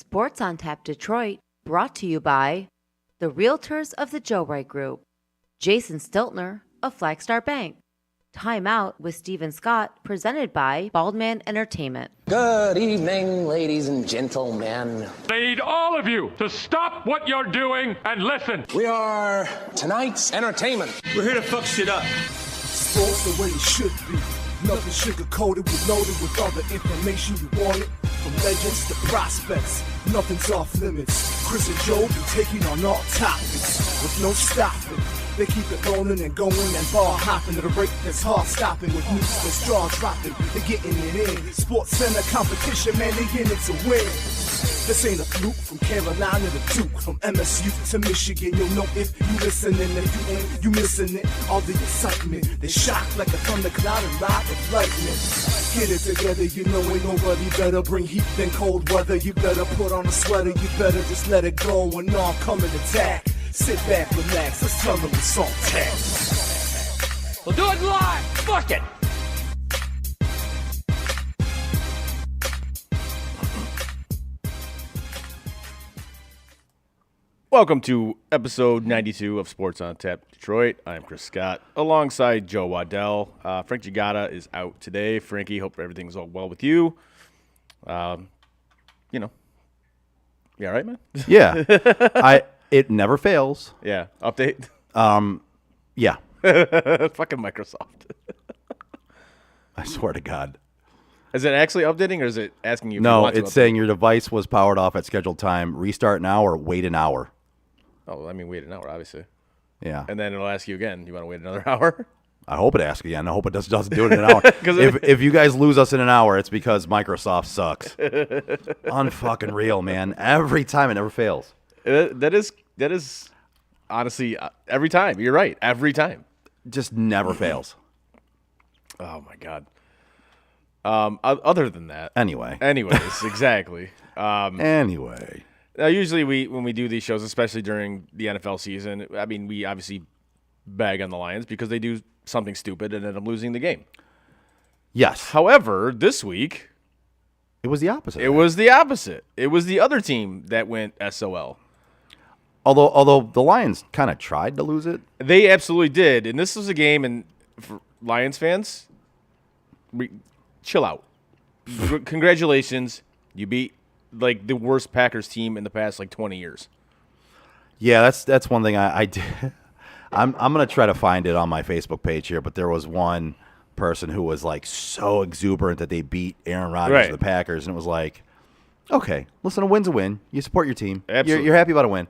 Sports on Tap Detroit, brought to you by the Realtors of the Joe Wright Group, Jason Stiltner of Flagstar Bank, Time Out with Steven Scott, presented by Baldman Entertainment. Good evening, ladies and gentlemen. I need all of you to stop what you're doing and listen. We are tonight's entertainment. We're here to fuck shit up. Sports the way it should be. Nothing sugar-coated, we're loaded with all the information you wanted. From legends to prospects, nothing's off limits. Chris and Joe be taking on all topics with no stopping. They keep it rolling and going and ball hopping at a rate that's hard stopping. With news that's jaw dropping, they're getting it in. Sports Center competition, man, they in it to win. This ain't a fluke, from Carolina to Duke, from MSU to Michigan. You'll know if you listening, if you ain't, you missing it. All the excitement, they shock like a thundercloud and ride with lightning. Get it together, you know ain't nobody better. Bring heat than cold weather. You better put on a sweater, you better just let it go when all come and attack. Sit back, relax, let's tell them it's on tap. We'll do it live. Fuck it. Welcome to episode 92 of Sports on Tap Detroit. I'm Chris Scott, alongside Joe Waddell. Frank Gigata is out today. Frankie, hope everything's all well with you. You all right, man? Yeah. It never fails. Yeah. Update? Yeah. Fucking Microsoft. I swear to God. Is it actually updating, or is it asking you if you No, want to it's update? saying your device was powered off at scheduled time. Restart now or wait an hour. Oh, I mean, wait an hour, obviously. Yeah. And then it'll ask you again, you want to wait another hour? I hope it asks again. I hope it doesn't do it in an hour. if you guys lose us in an hour, it's because Microsoft sucks. Unfucking real, man. Every time, it never fails. That is honestly every time. You're right. Every time. Just never fails. Oh my God. Other than that. Anyway. Anyways, exactly. Anyway. Now, usually when we do these shows, especially during the NFL season, I mean, we obviously bag on the Lions because they do something stupid and end up losing the game. Yes. However, this week It was the opposite. it was the opposite. It was the other team that went SOL. Although the Lions kind of tried to lose it. They absolutely did, and this was a game. And for Lions fans, chill out. Congratulations, you beat like the worst Packers team in the past 20 years. Yeah, that's one thing I did. I'm gonna try to find it on my Facebook page here, but there was one person who was so exuberant that they beat Aaron Rodgers Right. and the Packers, and it was like, okay, listen, a win's a win. You support your team. Absolutely. You're happy about a win.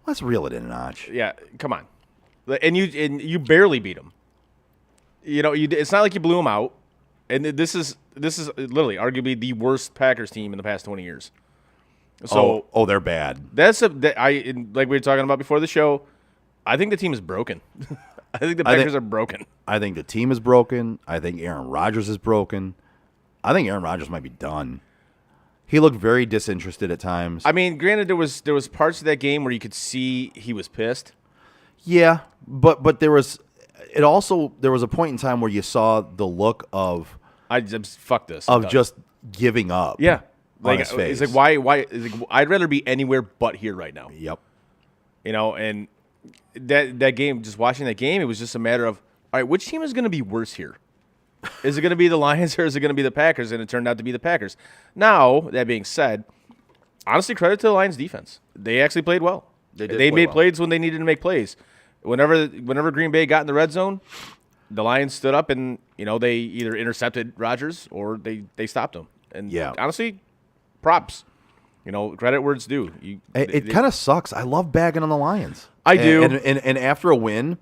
Let's reel it in a notch. Yeah, come on, and you barely beat them. It's not like you blew them out. And this is literally arguably the worst Packers team in the past 20 years. So They're bad. Like we were talking about before the show. I think the team is broken. I think the Packers are broken. I think the team is broken. I think Aaron Rodgers is broken. I think Aaron Rodgers might be done. He looked very disinterested at times. I mean, granted, there was parts of that game where you could see he was pissed. Yeah, but there was a point in time where you saw the look of I just fuck this. of just giving up. yeah, on his face. It's like why? I'd rather be anywhere but here right now. Yep. And that game, just watching that game, it was just a matter of, all right, which team is going to be worse here? Is it going to be the Lions or is it going to be the Packers? And it turned out to be the Packers. Now, that being said, honestly, credit to the Lions defense. They actually played well. They made plays when they needed to make plays. Whenever Green Bay got in the red zone, the Lions stood up and they either intercepted Rodgers or they stopped him. And honestly, props. Credit where it's due. It kind of sucks. I love bagging on the Lions. I do. And after a win,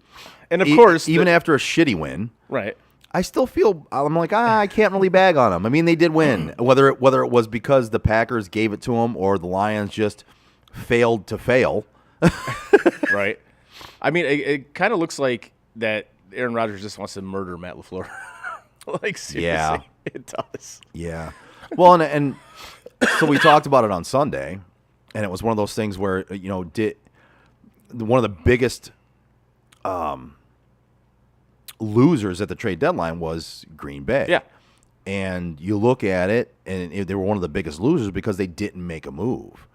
and of course, even after a shitty win, right? I still feel I'm like I can't really bag on them. I mean, they did win. Whether it was because the Packers gave it to them or the Lions just failed to fail. Right. I mean, it kind of looks like that Aaron Rodgers just wants to murder Matt LaFleur. Seriously, Yeah. it does. Yeah. Well, and so we talked about it on Sunday, and it was one of those things where one of the biggest losers at the trade deadline was Green Bay. Yeah. And you look at it, and they were one of the biggest losers because they didn't make a move.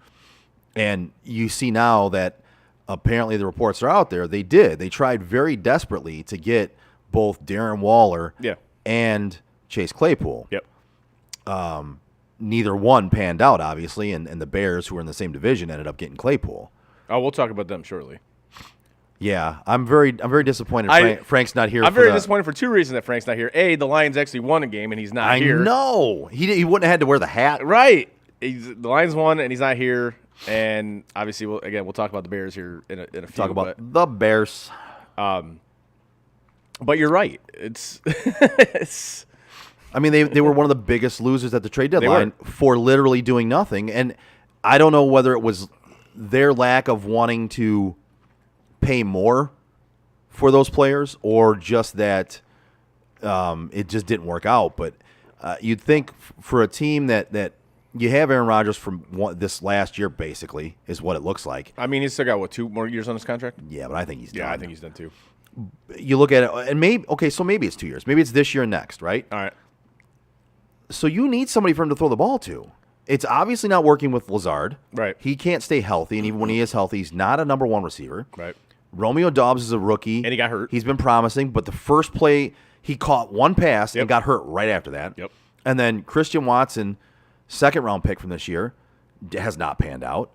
And you see now that apparently the reports are out there. They did. They tried very desperately to get both Darren Waller and Chase Claypool. Yep. Neither one panned out, obviously, and the Bears, who were in the same division, ended up getting Claypool. Oh, we'll talk about them shortly. Yeah, I'm very disappointed. Frank's not here. I'm very disappointed for two reasons that Frank's not here. A, the Lions actually won a game and he's not here. I know he wouldn't have had to wear the hat. Right. The Lions won and he's not here. And obviously, we'll talk about the Bears here in a few. Talk about the Bears. But you're right. It's. I mean, they were one of the biggest losers at the trade deadline for literally doing nothing. And I don't know whether it was their lack of wanting to pay more for those players or just that it just didn't work out. But you'd think for a team that you have Aaron Rodgers from this last year, basically, is what it looks like. I mean, he's still got, 2 more years on his contract? Yeah, but I think he's done. Yeah, I think he's done too. You look at it, and maybe it's 2 years. Maybe it's this year and next, right? All right. So you need somebody for him to throw the ball to. It's obviously not working with Lazard. Right. He can't stay healthy, and even when he is healthy, he's not a number one receiver. Right. Romeo Doubs is a rookie. And he got hurt. He's been promising, but the first play, he caught one pass and got hurt right after that. Yep. And then Christian Watson, second-round pick from this year, has not panned out.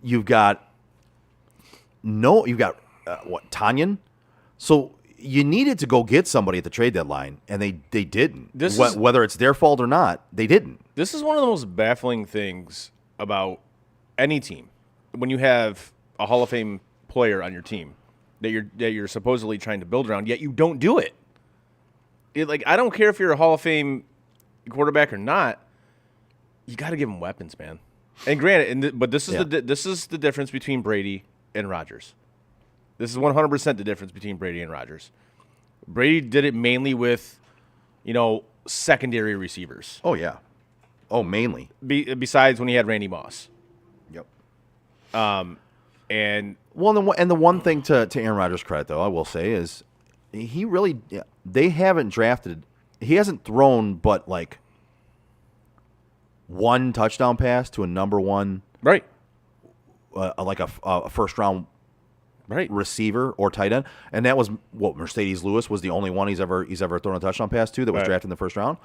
You've got Tanyan? So you needed to go get somebody at the trade deadline, and they didn't. Whether it's their fault or not, they didn't. This is one of the most baffling things about any team. When you have a Hall of Fame player on your team that you're supposedly trying to build around, yet you don't do it. I don't care if you're a Hall of Fame quarterback or not. You got to give him weapons, man. And granted, but this is the difference between Brady and Rodgers. This is 100% the difference between Brady and Rodgers. Brady did it mainly with, secondary receivers. Oh yeah. Oh, mainly. Besides when he had Randy Moss. Yep. And the one thing to Aaron Rodgers' credit, though, I will say, is they haven't drafted. He hasn't thrown but one touchdown pass to a number one, right? A first round, right, receiver or tight end, and that was what Mercedes Lewis was the only one he's ever thrown a touchdown pass to that was drafted in the first round.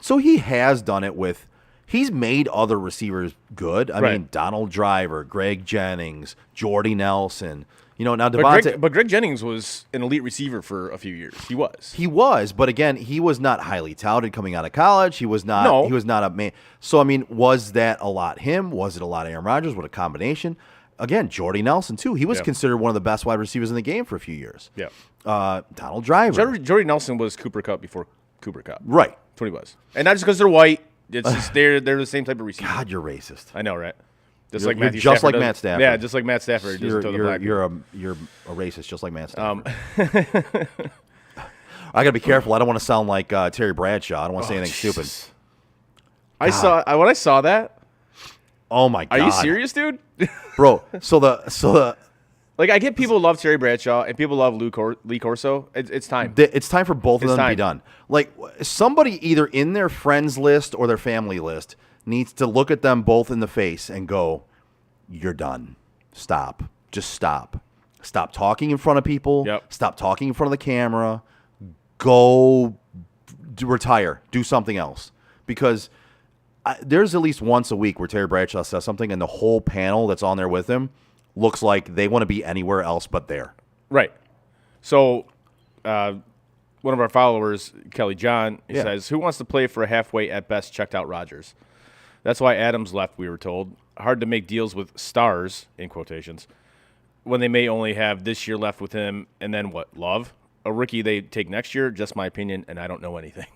So he has done it with. He's made other receivers good. I mean, Donald Driver, Greg Jennings, Jordy Nelson. Now Devontae. But Greg Jennings was an elite receiver for a few years. He was. But again, he was not highly touted coming out of college. He was not. No. He was not a man. So I mean, was that a lot him? Was it a lot Aaron Rodgers? What a combination. Again, Jordy Nelson too. He was considered one of the best wide receivers in the game for a few years. Yeah. Donald Driver. Jordy Nelson was Cooper Kupp before Cooper Kupp. Right. That's what he was. And not just because they're white. It's just they're the same type of receiver. God, you're racist. I know, right? You're just like Matt Stafford. Yeah, just like Matt Stafford. You're a racist, just like Matt Stafford. I gotta be careful. I don't want to sound like Terry Bradshaw. I don't want to say anything stupid. When I saw that. Oh my God! Are you serious, dude? Bro, so the I get people love Terry Bradshaw and people love Lee Corso. It's time. It's time for both of them to be done. Somebody either in their friends list or their family list needs to look at them both in the face and go, "You're done. Stop. Just stop. Stop talking in front of people. Yep. Stop talking in front of the camera. Go retire. Do something else." Because there's at least once a week where Terry Bradshaw says something and the whole panel that's on there with him looks like they want to be anywhere else but there. Right. So one of our followers, Kelly John, says, "Who wants to play for a halfway at best checked out Rodgers? That's why Adams left, we were told. Hard to make deals with stars, in quotations, when they may only have this year left with him. And then what, Love? A rookie they take next year? Just my opinion, and I don't know anything."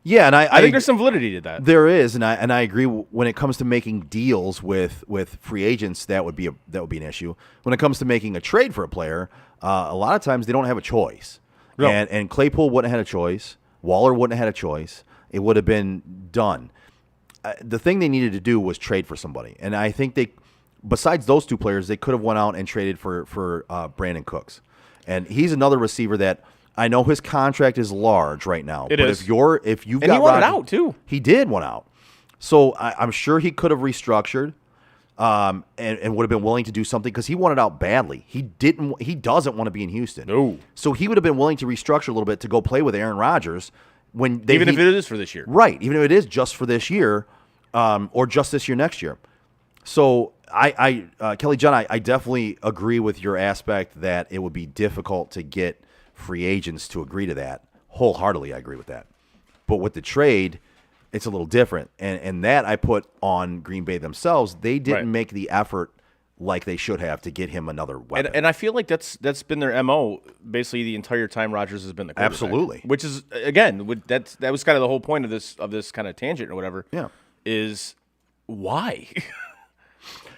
Yeah, and I think there's some validity to that. There is, and I agree. When it comes to making deals with free agents, that would be an issue. When it comes to making a trade for a player, a lot of times they don't have a choice. No. And Claypool wouldn't have had a choice. Waller wouldn't have had a choice. It would have been done. The thing they needed to do was trade for somebody, and I think besides those two players, they could have went out and traded for Brandon Cooks, and he's another receiver that I know his contract is large right now. It but is. if you've And got he wanted Rodgers- out, too. He did want out. So I'm sure he could have restructured and would have been willing to do something because he wanted out badly. He doesn't want to be in Houston. No. So he would have been willing to restructure a little bit to go play with Aaron Rodgers when they Even if it is for this year. Right, even if it is just for this year, or just this year next year. So Kelly John, I definitely agree with your aspect that it would be difficult to get free agents to agree to that. Wholeheartedly, I agree with that. But with the trade, it's a little different. And that I put on Green Bay themselves. They didn't Right. make the effort like they should have to get him another weapon. And I feel like that's been their MO basically the entire time Rodgers has been the quarterback. Absolutely. Which is again, that was kind of the whole point of this kind of tangent or whatever. Yeah. Is why?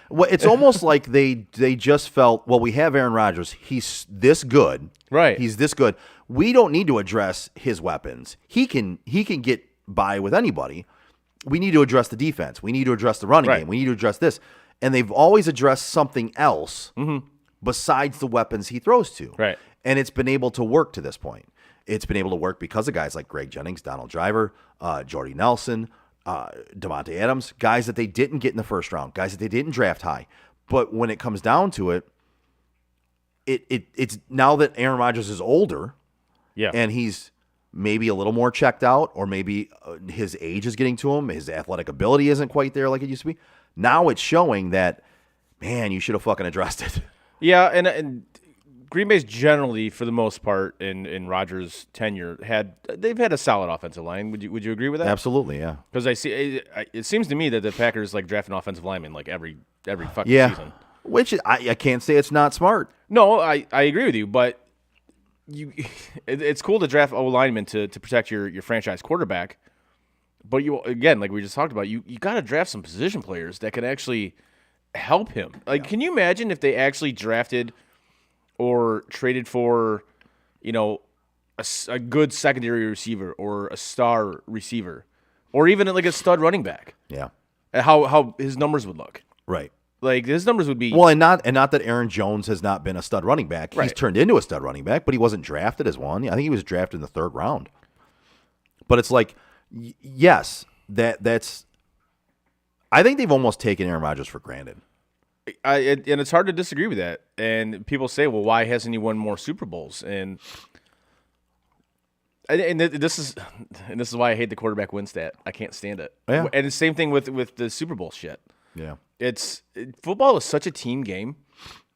Well, it's almost like they just felt, well, we have Aaron Rodgers. He's this good. Right. He's this good. We don't need to address his weapons. He can get by with anybody. We need to address the defense. We need to address the running Right. game. We need to address this. And they've always addressed something else besides the weapons he throws to. Right. And it's been able to work to this point. It's been able to work because of guys like Greg Jennings, Donald Driver, Jordy Nelson, Devontae Adams, guys that they didn't get in the first round, guys that they didn't draft high. But when it comes down to it, it's now that Aaron Rodgers is older, Yeah. and he's maybe a little more checked out, or maybe his age is getting to him, his athletic ability isn't quite there like it used to be. Now it's showing that, man, you should have fucking addressed it. Yeah, and Green Bay's generally, for the most part, in Rodgers' tenure, they've had a solid offensive line. Would you agree with that? Absolutely, yeah. Because it seems to me that the Packers like draft an offensive lineman like every fucking Yeah. season. Which I can't say it's not smart. No, I agree with you, but it's cool to draft O linemen to protect your franchise quarterback. But you again, like we just talked about, you got to draft some position players that can actually help him. Like, can you imagine if they actually drafted or traded for, a good secondary receiver or a star receiver, or even like a stud running back? Yeah, How his numbers would look. right. Like his numbers would be Well, and not that Aaron Jones has not been a stud running back. He's Right. turned into a stud running back, but he wasn't drafted as one. I think he was drafted in the 3rd round. But it's like, yes, that's. I think they've almost taken Aaron Rodgers for granted. and it's hard to disagree with that. And people say, well, why hasn't he won more Super Bowls? And this is why I hate the quarterback win stat. I can't stand it. Yeah. And the same thing with the Super Bowl shit. Yeah, Football is such a team game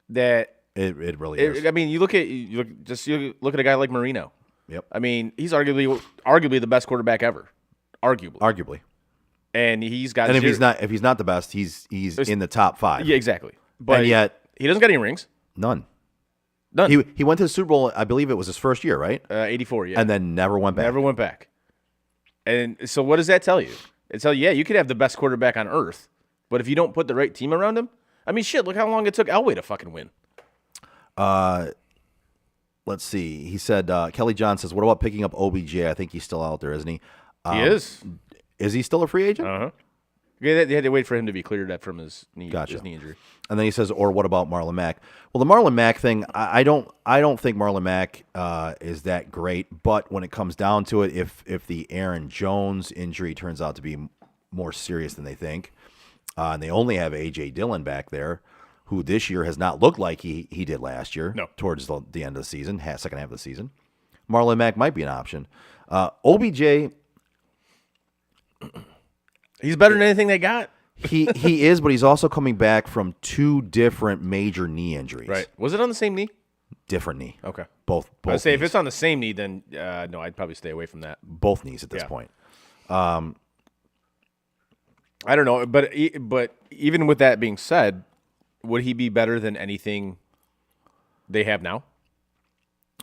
that it really is. I mean, you look at a guy like Marino. Yep. I mean, he's arguably the best quarterback ever, arguably. And he's got. And if he's not the best, he's in the top 5. Yeah, exactly. But And yet he doesn't got any rings. None. None. He went to the Super Bowl. I believe it was his first year, right? 84. Yeah. And then never went back. Never went back. And so what does that tell you? It tells you, yeah, you could have the best quarterback on earth, but if you don't put the right team around him, I mean, shit, look how long it took Elway to fucking win. Let's see. He said, Kelly John says, what about picking up OBJ? I think he's still out there, isn't he? He is. Is he still a free agent? Uh-huh. Yeah, they had to wait for him to be cleared from his knee, Gotcha. his knee injury. And then he says, or what about Marlon Mack? Well, the Marlon Mack thing, I don't think Marlon Mack is that great. But when it comes down to it, if the Aaron Jones injury turns out to be more serious than they think, and they only have A.J. Dillon back there, who this year has not looked like he did last year. No. Towards the end of the season, second half of the season, Marlon Mack might be an option. OBJ. He's better than anything they got. He is, but he's also coming back from 2 different major knee injuries. Right. Was it on the same knee? Different knee. Okay. Both I'd say if knees. it's on the same knee, then no, I'd probably stay away from that. Both knees at this Yeah. point. I don't know, but even with that being said, would he be better than anything they have now?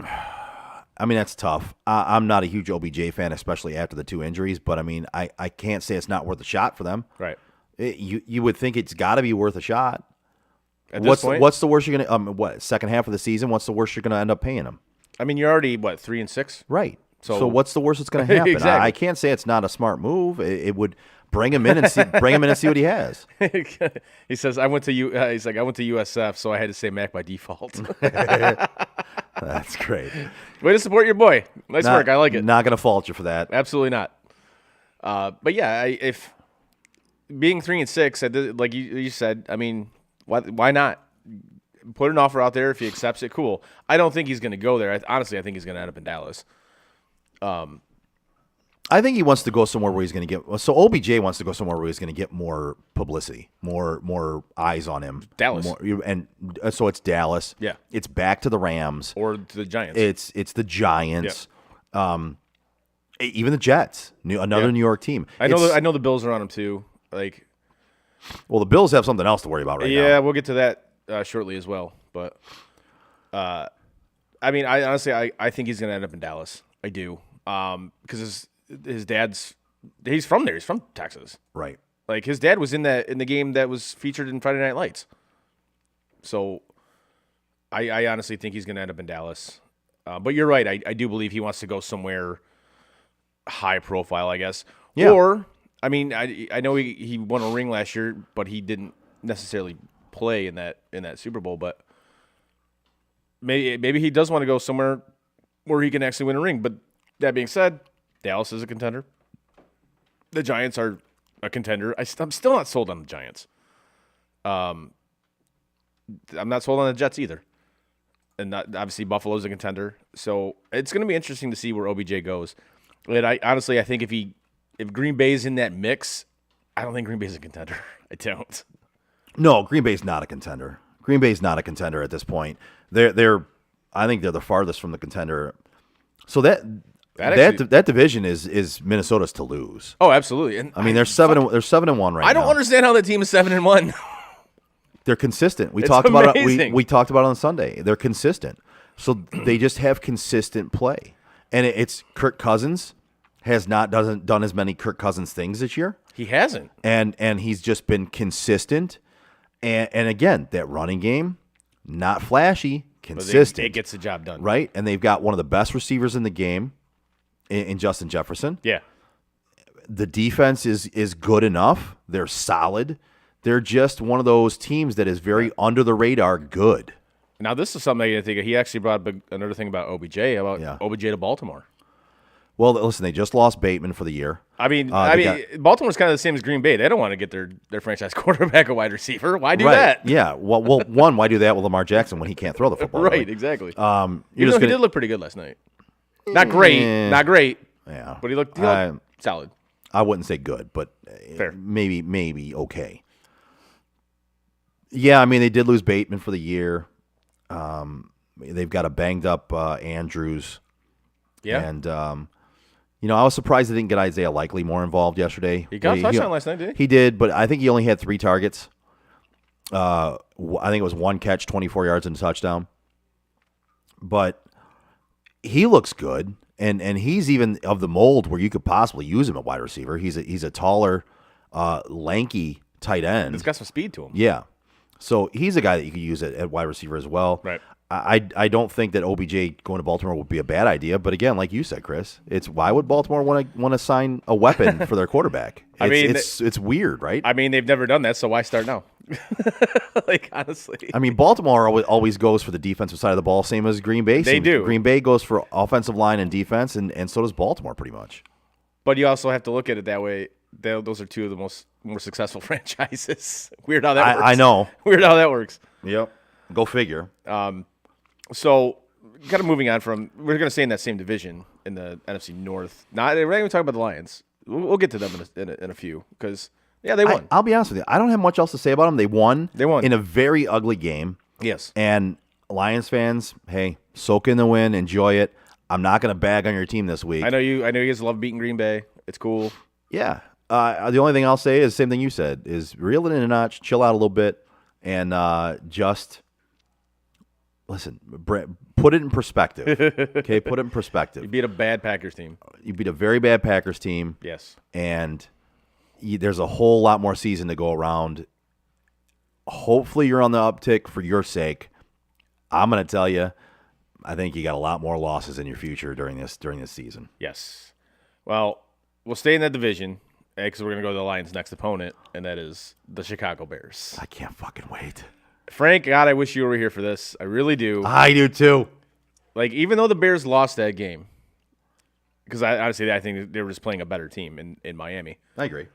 I mean, that's tough. I'm not a huge OBJ fan, especially after the 2 injuries, but I mean, I can't say it's not worth a shot for them. Right. You would think it's got to be worth a shot. At this point, What's the worst you're going to second half of the season, what's the worst you're going to end up paying him? I mean, you're already 3-6. Right. So- So what's the worst that's going to happen? Exactly. I can't say it's not a smart move. It would bring him in and see what he has. He says, I went to USF, so I had to say Mac by default. That's great. Way to support your boy. Nice work. I like it. Not going to fault you for that. Absolutely not. But yeah, if being 3-6, like you said, I mean, why not put an offer out there? If he accepts it, cool. I don't think he's going to go there. Honestly, I think he's going to end up in Dallas. I think he wants to go somewhere where he's going to get. So OBJ wants to go somewhere where he's going to get more publicity, more eyes on him. Dallas, and so it's Dallas. Yeah, it's back to the Rams or to the Giants. It's the Giants. Yeah. Even the Jets, another New York team. I know the Bills are on him too. Like, well, the Bills have something else to worry about right now. Yeah, we'll get to that shortly as well. But I mean, I honestly think he's going to end up in Dallas. I do, because his dad's he's from there. He's from Texas, right? Like his dad was in the game that was featured in Friday Night Lights. So, I honestly think he's going to end up in Dallas. But you're right. I do believe he wants to go somewhere high profile, I guess. Yeah. Or I mean, I know he won a ring last year, but he didn't necessarily play in that Super Bowl. But maybe he does want to go somewhere where he can actually win a ring. But that being said, Dallas is a contender. The Giants are a contender. I'm still not sold on the Giants. I'm not sold on the Jets either. And obviously Buffalo's a contender. So it's going to be interesting to see where OBJ goes. And I think if Green Bay's in that mix, I don't think Green Bay's a contender. I don't. No, Green Bay's not a contender. Green Bay's not a contender at this point. I think they're the farthest from the contender. So that division is Minnesota's to lose. Oh, absolutely. And I mean, they're 7-1 right now. I don't understand how that team is 7-1. They're consistent. We It's talked about it. amazing. We talked about it on Sunday. They're consistent. So they just have consistent play. And it's Kirk Cousins hasn't done as many Kirk Cousins things this year. He hasn't. And he's just been consistent. And again, that running game, not flashy, consistent. It gets the job done. Right? And they've got one of the best receivers in the game in Justin Jefferson. Yeah. The defense is good enough. They're solid. They're just one of those teams that is very under the radar good. Now, this is something I didn't think of. He actually brought up another thing about OBJ, OBJ to Baltimore. Well, listen, they just lost Bateman for the year. I mean, Baltimore's kind of the same as Green Bay. They don't want to get their franchise quarterback a wide receiver. Why do that? Yeah. Well, one, why do that with Lamar Jackson when he can't throw the football? Right, really? Exactly. Even though he did look pretty good last night. Not great. Yeah. But he looked solid. I wouldn't say good, but Fair. Maybe okay. Yeah, I mean, they did lose Bateman for the year. They've got a banged up Andrews. Yeah. And, I was surprised they didn't get Isaiah Likely more involved yesterday. He got a touchdown last night, did he? He did, but I think he only had 3 targets. I think it was 1 catch, 24 yards, and a touchdown. But he looks good, and he's even of the mold where you could possibly use him at wide receiver. He's a taller, lanky tight end. He's got some speed to him. Yeah. So he's a guy that you could use at wide receiver as well. Right. I don't think that OBJ going to Baltimore would be a bad idea, but again, like you said, Chris, it's why would Baltimore want to sign a weapon for their quarterback? It's weird, right? I mean, they've never done that, so why start now? Like, honestly. I mean, Baltimore always goes for the defensive side of the ball, same as Green Bay. They do. Green Bay goes for offensive line and defense, and so does Baltimore pretty much. But you also have to look at it that way. Those are two of the more successful franchises. Weird how that works. I know. Weird how that works. Yep. Go figure. So, kind of moving on from, we're going to stay in that same division in the NFC North. We're not even talking about the Lions. We'll get to them in a few because, yeah, they won. I'll be honest with you. I don't have much else to say about them. They won. In a very ugly game. Yes. And Lions fans, hey, soak in the win. Enjoy it. I'm not going to bag on your team this week. I know you guys love beating Green Bay. It's cool. Yeah. The only thing I'll say is the same thing you said, is reel it in a notch, chill out a little bit, and just – listen, put it in perspective. Okay, put it in perspective. You beat a bad Packers team. You beat a very bad Packers team. Yes. And there's a whole lot more season to go around. Hopefully you're on the uptick for your sake. I'm going to tell you, I think you got a lot more losses in your future during this season. Yes. Well, we'll stay in that division because we're going to go to the Lions' next opponent, and that is the Chicago Bears. I can't fucking wait. Frank, God, I wish you were here for this. I really do. I do too. Like, even though the Bears lost that game, because I think they were just playing a better team in Miami. I agree.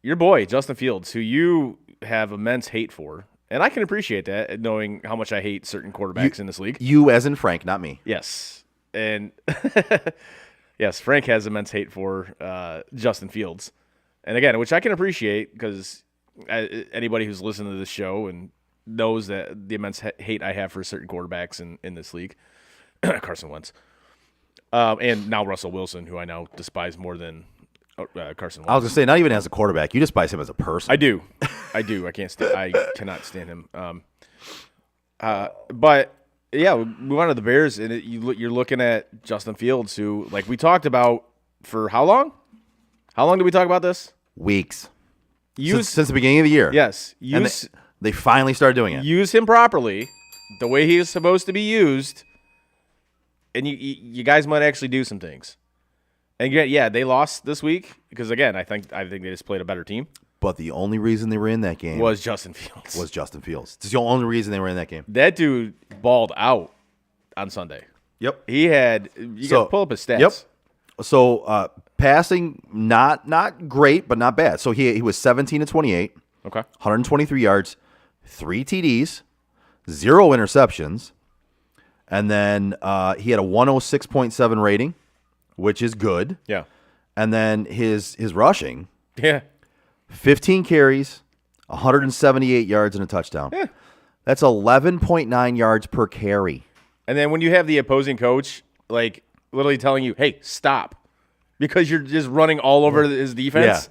Your boy, Justin Fields, who you have immense hate for, and I can appreciate that, knowing how much I hate certain quarterbacks in this league. You as in Frank, not me. Yes. And yes, Frank has immense hate for Justin Fields. And again, which I can appreciate because anybody who's listened to this show and knows that the immense hate I have for certain quarterbacks in this league, Carson Wentz, and now Russell Wilson, who I now despise more than Carson Wentz. I was gonna say, not even as a quarterback, you despise him as a person. I do. I cannot stand him. But yeah, we move on to the Bears, and you're looking at Justin Fields, who, like we talked about for how long? How long did we talk about this? Weeks. Since the beginning of the year. Yes. They finally started doing it. Use him properly, the way he is supposed to be used, and you guys might actually do some things. And yeah, they lost this week because, again, I think they just played a better team. But the only reason they were in that game was Justin Fields. It's the only reason they were in that game. That dude balled out on Sunday. Yep. He had – you got to pull up his stats. Yep. So passing, not great, but not bad. So he was 17 to 28. Okay. 123 yards, 3 TDs, 0 interceptions. And then he had a 106.7 rating, which is good. Yeah. And then his rushing. Yeah. 15 carries, 178 yards, and a touchdown. Yeah. That's 11.9 yards per carry. And then when you have the opposing coach, like, literally telling you, hey, stop, because you're just running all over his defense,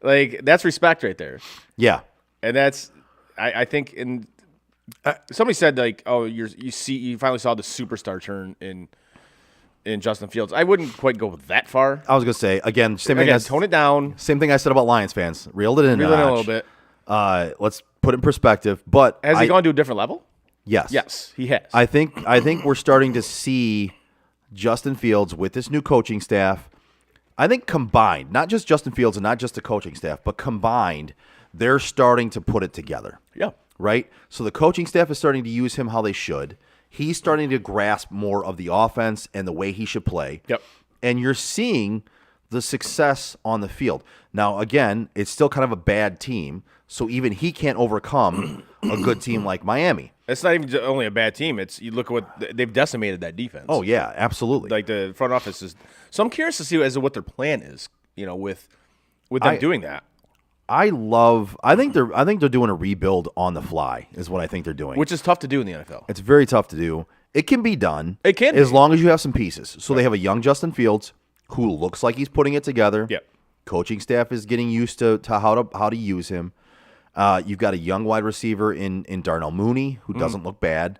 like, that's respect right there. Yeah. And that's, I think, somebody said, like, oh, you finally saw the superstar turn in Justin Fields. I wouldn't quite go that far. I was going to say, again, tone it down. Same thing I said about Lions fans. Reeled it in a little bit. Let's put it in perspective. But has he gone to a different level? Yes. Yes, he has. I think we're starting to see Justin Fields with this new coaching staff. I think combined, not just Justin Fields and not just the coaching staff, but combined, they're starting to put it together. Yeah. Right? So the coaching staff is starting to use him how they should. He's starting to grasp more of the offense and the way he should play. Yep. And you're seeing the success on the field. Now, again, it's still kind of a bad team, so even he can't overcome a good team like Miami. It's not even only a bad team. It's, you look at what they've decimated that defense. Oh, yeah, absolutely. Like the front office is. So I'm curious to see as to what their plan is, with them doing that. I think they're doing a rebuild on the fly is what I think they're doing. Which is tough to do in the NFL. It's very tough to do. It can be done. It can as be. long as you have some pieces. So they have a young Justin Fields who looks like he's putting it together. Yep. Coaching staff is getting used to how to use him. You've got a young wide receiver in Darnell Mooney who doesn't look bad.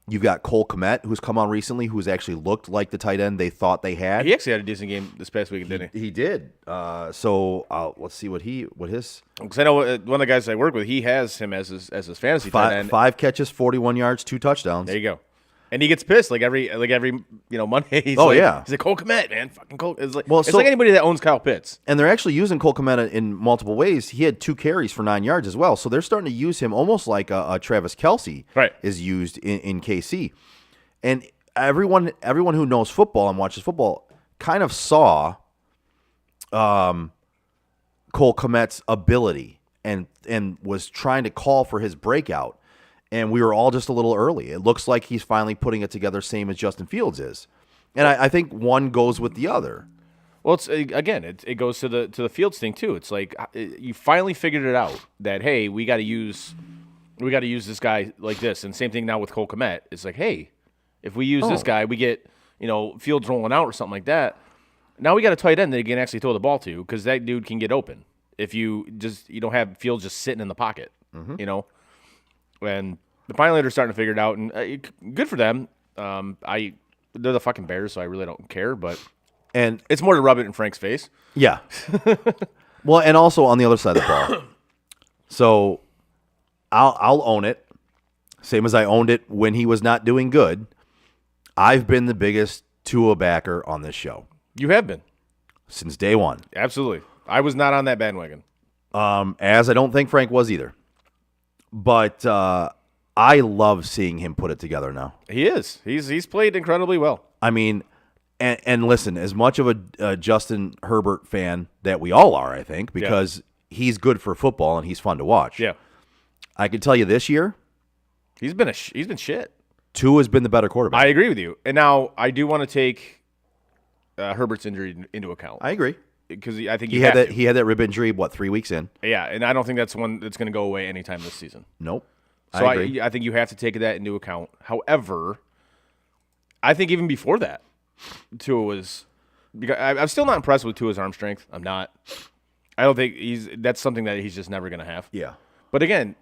You've got Cole Kmet, who's come on recently, who's actually looked like the tight end they thought they had. He actually had a decent game this past week, didn't he? He did. So let's see what his. Because I know one of the guys I work with, he has him as his fantasy tight end. 5 catches, 41 yards, 2 touchdowns. There you go. And he gets pissed like every Monday. He's like Cole Kmet, man, fucking Cole. It's like like anybody that owns Kyle Pitts. And they're actually using Cole Kmet in multiple ways. He had 2 carries for 9 yards as well. So they're starting to use him almost like a Travis Kelce is used in KC. And everyone who knows football and watches football kind of saw Cole Kmet's ability and was trying to call for his breakout. And we were all just a little early. It looks like he's finally putting it together, same as Justin Fields is. And I think one goes with the other. Well, it's again, it goes to the Fields thing too. It's like you finally figured it out that, hey, we got to use this guy like this. And same thing now with Cole Kmet. It's like, hey, if we use this guy, we get Fields rolling out or something like that. Now we got a tight end that you can actually throw the ball to because that dude can get open. If you don't have Fields just sitting in the pocket, And finally they're starting to figure it out, and good for them. They're the fucking Bears, so I really don't care. But it's more to rub it in Frank's face. Yeah. Well, and also on the other side of the ball. So I'll own it, same as I owned it when he was not doing good. I've been the biggest Tua backer on this show. You have been since day one. Absolutely. I was not on that bandwagon. As I don't think Frank was either. But I love seeing him put it together now. He is. He's played incredibly well. I mean, and listen, as much of a Justin Herbert fan that we all are, I think, because he's good for football and he's fun to watch. Yeah. I can tell you this year, He's been shit. Tua has been the better quarterback. I agree with you. And now I do want to take Herbert's injury into account. I agree. Because I think He had that rib injury, 3 weeks in? Yeah, and I don't think that's one that's going to go away anytime this season. Nope. So I agree. I think you have to take that into account. However, I think even before that, Tua was because I'm still not impressed with Tua's arm strength. I'm not. I don't think that's something that he's just never going to have. Yeah. But again,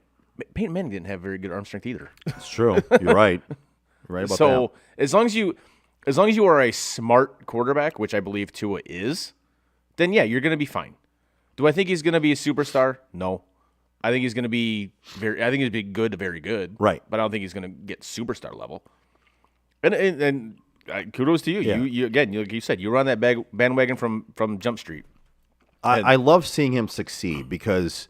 Peyton Manning didn't have very good arm strength either. It's true. You're right. You're right about that. So as long as you are a smart quarterback, which I believe Tua is, then yeah, you're going to be fine. Do I think he's going to be a superstar? No. I think he's going to be good to very good. Right. But I don't think he's going to get superstar level. And kudos to you. Yeah. You again, like you said, you were on that bandwagon from Jump Street. I love seeing him succeed because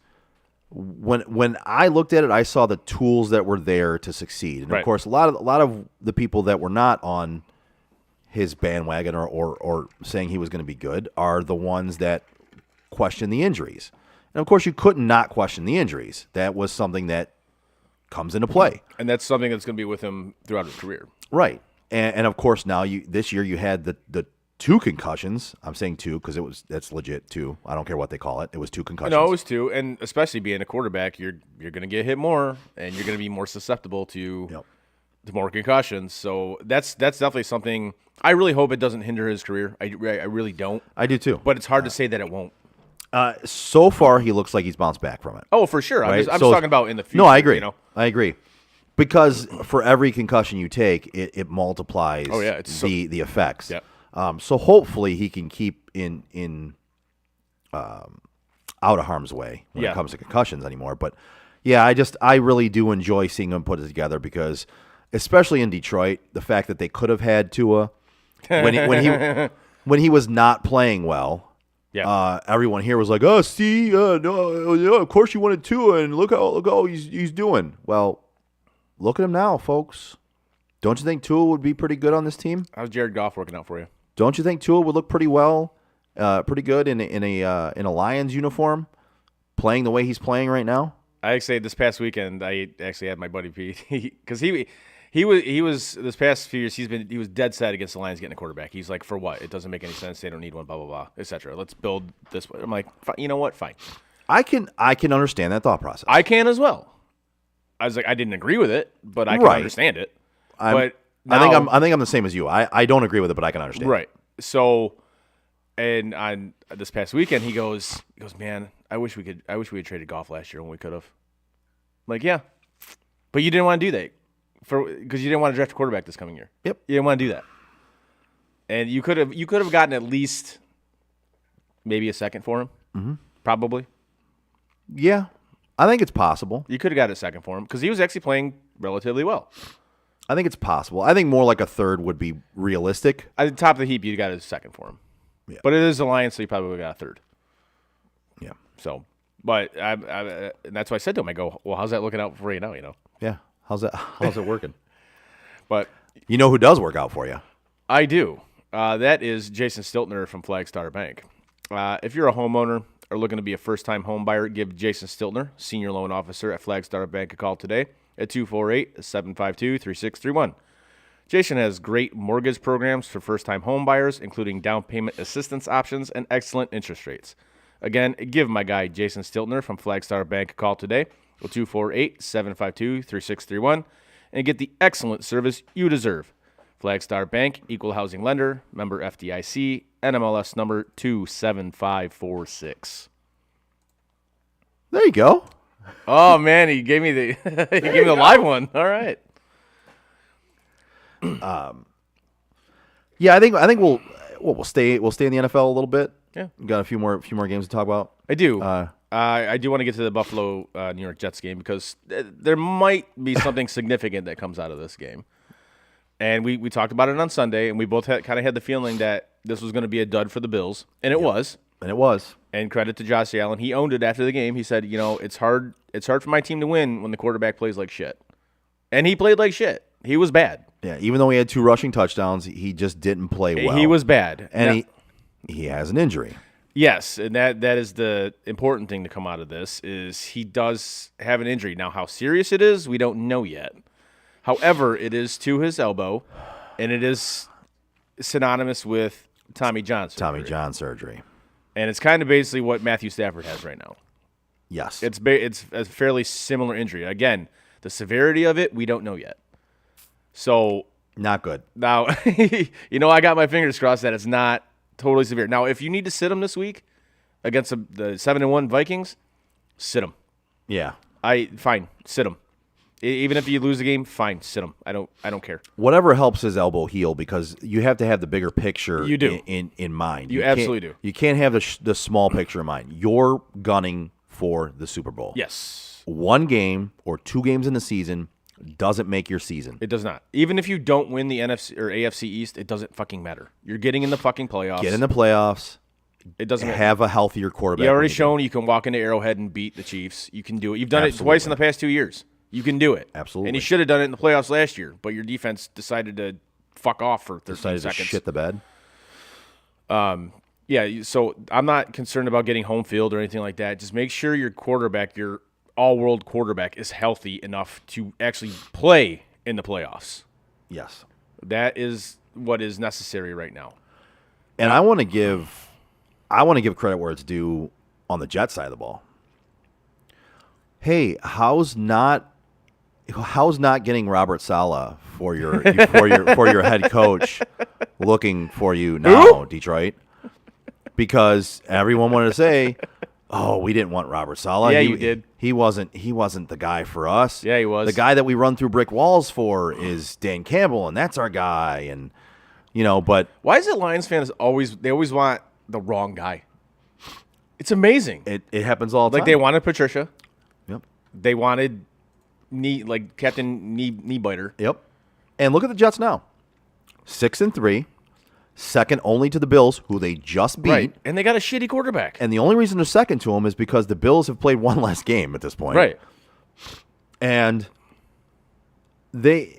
when I looked at it, I saw the tools that were there to succeed. And Right. of course, a lot of the people that were not on his bandwagon or saying he was going to be good are the ones that question the injuries. And of course, you couldn't not question the injuries. That was something that comes into play. And that's something that's going to be with him throughout his career. Right. And of course, now this year you had the 2 concussions. I'm saying 2 because that's legit 2. I don't care what they call it. It was 2 concussions. No, it was 2, and especially being a quarterback, you're going to get hit more, and you're going to be more susceptible to more concussions. So that's definitely something. I really hope it doesn't hinder his career. I really don't. I do too. But it's hard to say that it won't. So far, he looks like he's bounced back from it. Oh, for sure. Right? I'm just So- talking about in the future. No, I agree. You know? I agree. Because for every concussion you take, it multiplies the effects. Yeah. So hopefully he can keep in out of harm's way when it comes to concussions anymore. But yeah, I really do enjoy seeing him put it together because, especially in Detroit, the fact that they could have had Tua when he was not playing well. Yeah. Everyone here was like, "Oh, see, no, of course you wanted Tua, and look how he's doing." Well, look at him now, folks. Don't you think Tua would be pretty good on this team? How's Jared Goff working out for you? Don't you think Tua would look pretty good in a Lions uniform, playing the way he's playing right now? I actually this past weekend I actually had my buddy Pete because he was this past few years he was dead set against the Lions getting a quarterback. He's like, for what? It doesn't make any sense. They don't need one. Blah blah blah, etc. Let's build this way. I'm like, you know what? Fine. I can understand that thought process. I can as well. I was like, I didn't agree with it, but I can understand it. But I think I'm the same as you. I don't agree with it, but I can understand. Right. So, and on this past weekend, he goes, man, I wish we had traded Goff last year when we could have. I'm like, yeah, but you didn't want to do that because you didn't want to draft a quarterback this coming year. Yep. You didn't want to do that, and you could have gotten at least maybe a second for him, probably. Yeah, I think it's possible. You could have got a second for him because he was actually playing relatively well. I think it's possible. I think more like a third would be realistic. At the top of the heap, you got a second for him. Yeah. But it is the Lions, so you probably would have got a third. Yeah. So, but and that's why I said to him, I go, well, how's that looking out for you now? You know. Yeah. How's it working? But you know who does work out for you? I do. That is Jason Stiltner from Flagstar Bank. If you're a homeowner or looking to be a first-time home buyer, give Jason Stiltner, Senior Loan Officer at Flagstar Bank, a call today at 248-752-3631. Jason has great mortgage programs for first-time home buyers, including down payment assistance options and excellent interest rates. Again, give my guy Jason Stiltner from Flagstar Bank a call today at 248-752-3631 and get the excellent service you deserve. Flagstar Bank, equal housing lender, member FDIC, NMLS number 27546. There you go. Oh man, he gave me the live one. All right. Yeah, I think we'll stay in the NFL a little bit. Yeah. We got a few more games to talk about. I do. I do want to get to the Buffalo New York Jets game because there might be something significant that comes out of this game. And we talked about it on Sunday, and we both kind of had the feeling that this was going to be a dud for the Bills, and it was. And it was. And credit to Josh Allen, he owned it after the game. He said, it's hard for my team to win when the quarterback plays like shit. And he played like shit. He was bad. Yeah, even though he had 2 rushing touchdowns, he just didn't play well. He was bad. And he has an injury. Yes, and that is the important thing to come out of this is he does have an injury. Now, how serious it is, we don't know yet. However, it is to his elbow, and it is synonymous with Tommy John surgery. Tommy John surgery. And it's kind of basically what Matthew Stafford has right now. Yes. It's a fairly similar injury. Again, the severity of it, we don't know yet. So not good. now, I got my fingers crossed that it's not totally severe. Now, if you need to sit him this week against the 7-1 Vikings, sit him. Yeah. Fine, sit him. Even if you lose the game, fine, sit him. I don't care. Whatever helps his elbow heal, because you have to have the bigger picture You do. in mind. You absolutely do. You can't have the small picture in mind. You're gunning for the Super Bowl. Yes. 1 game or 2 games in the season doesn't make your season. It does not. Even if you don't win the NFC or AFC East, it doesn't fucking matter. You're getting in the fucking playoffs. Get in the playoffs. It doesn't matter. Have a healthier quarterback. You already shown you can walk into Arrowhead and beat the Chiefs. You can do it. You've done Absolutely. it twice in the past 2 years. You can do it. Absolutely. And you should have done it in the playoffs last year, but your defense decided to fuck off for 13 Decided seconds. to shit the bed. Yeah, so I'm not concerned about getting home field or anything like that. Just make sure your quarterback, your all-world quarterback, is healthy enough to actually play in the playoffs. Yes. That is what is necessary right now. And I want to give credit where it's due on the Jets side of the ball. Hey, how's not getting Robert Saleh for your head coach looking for you now, Detroit? Because everyone wanted to say, "Oh, we didn't want Robert Saleh." Yeah, you did. He wasn't the guy for us. Yeah, he was. The guy that we run through brick walls for is Dan Campbell, and that's our guy. And but Why is it Lions fans always want the wrong guy? It's amazing. it happens all the Like time. they wanted Patricia. Yep. They wanted Captain Knee Biter. Yep. And look at the Jets now. 6-3, second only to the Bills, who they just beat. Right. And they got a shitty quarterback. And the only reason they're second to them is because the Bills have played one less game at this point. Right. And they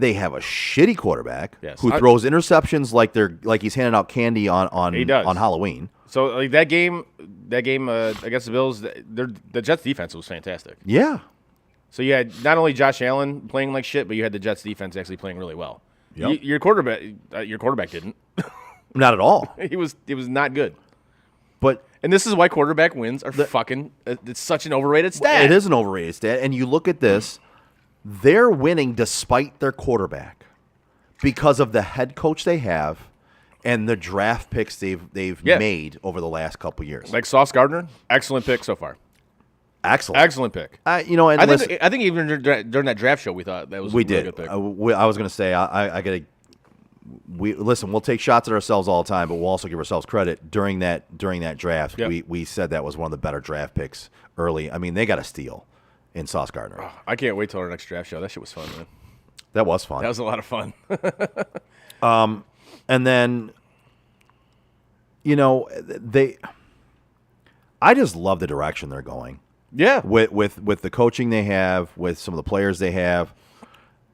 have a shitty quarterback Yes. who throws interceptions like he's handing out candy on He does. on Halloween. So like that game against the Bills, the Jets defense was fantastic. Yeah. So you had not only Josh Allen playing like shit, but you had the Jets defense actually playing really well. Yep. Your quarterback didn't. Not at all. He was not good. But And this is why quarterback wins are fucking. It's such an overrated stat. it is an overrated stat. And you look at this, they're winning despite their quarterback because of the head coach they have and the draft picks they've Yeah. made over the last couple years. Like Sauce Gardner, excellent pick so far. Excellent pick. And I listen, think even during that draft show we thought that was we a really did. good pick. I was going to say I got to. Listen. We'll take shots at ourselves all the time, but we'll also give ourselves credit during that draft. Yep. We said that was one of the better draft picks early. I mean, they got a steal in Sauce Gardner. I can't wait till our next draft show. That shit was fun, man. That was fun. That was a lot of fun. And then, I just love the direction they're going Yeah. with the coaching they have, with some of the players they have.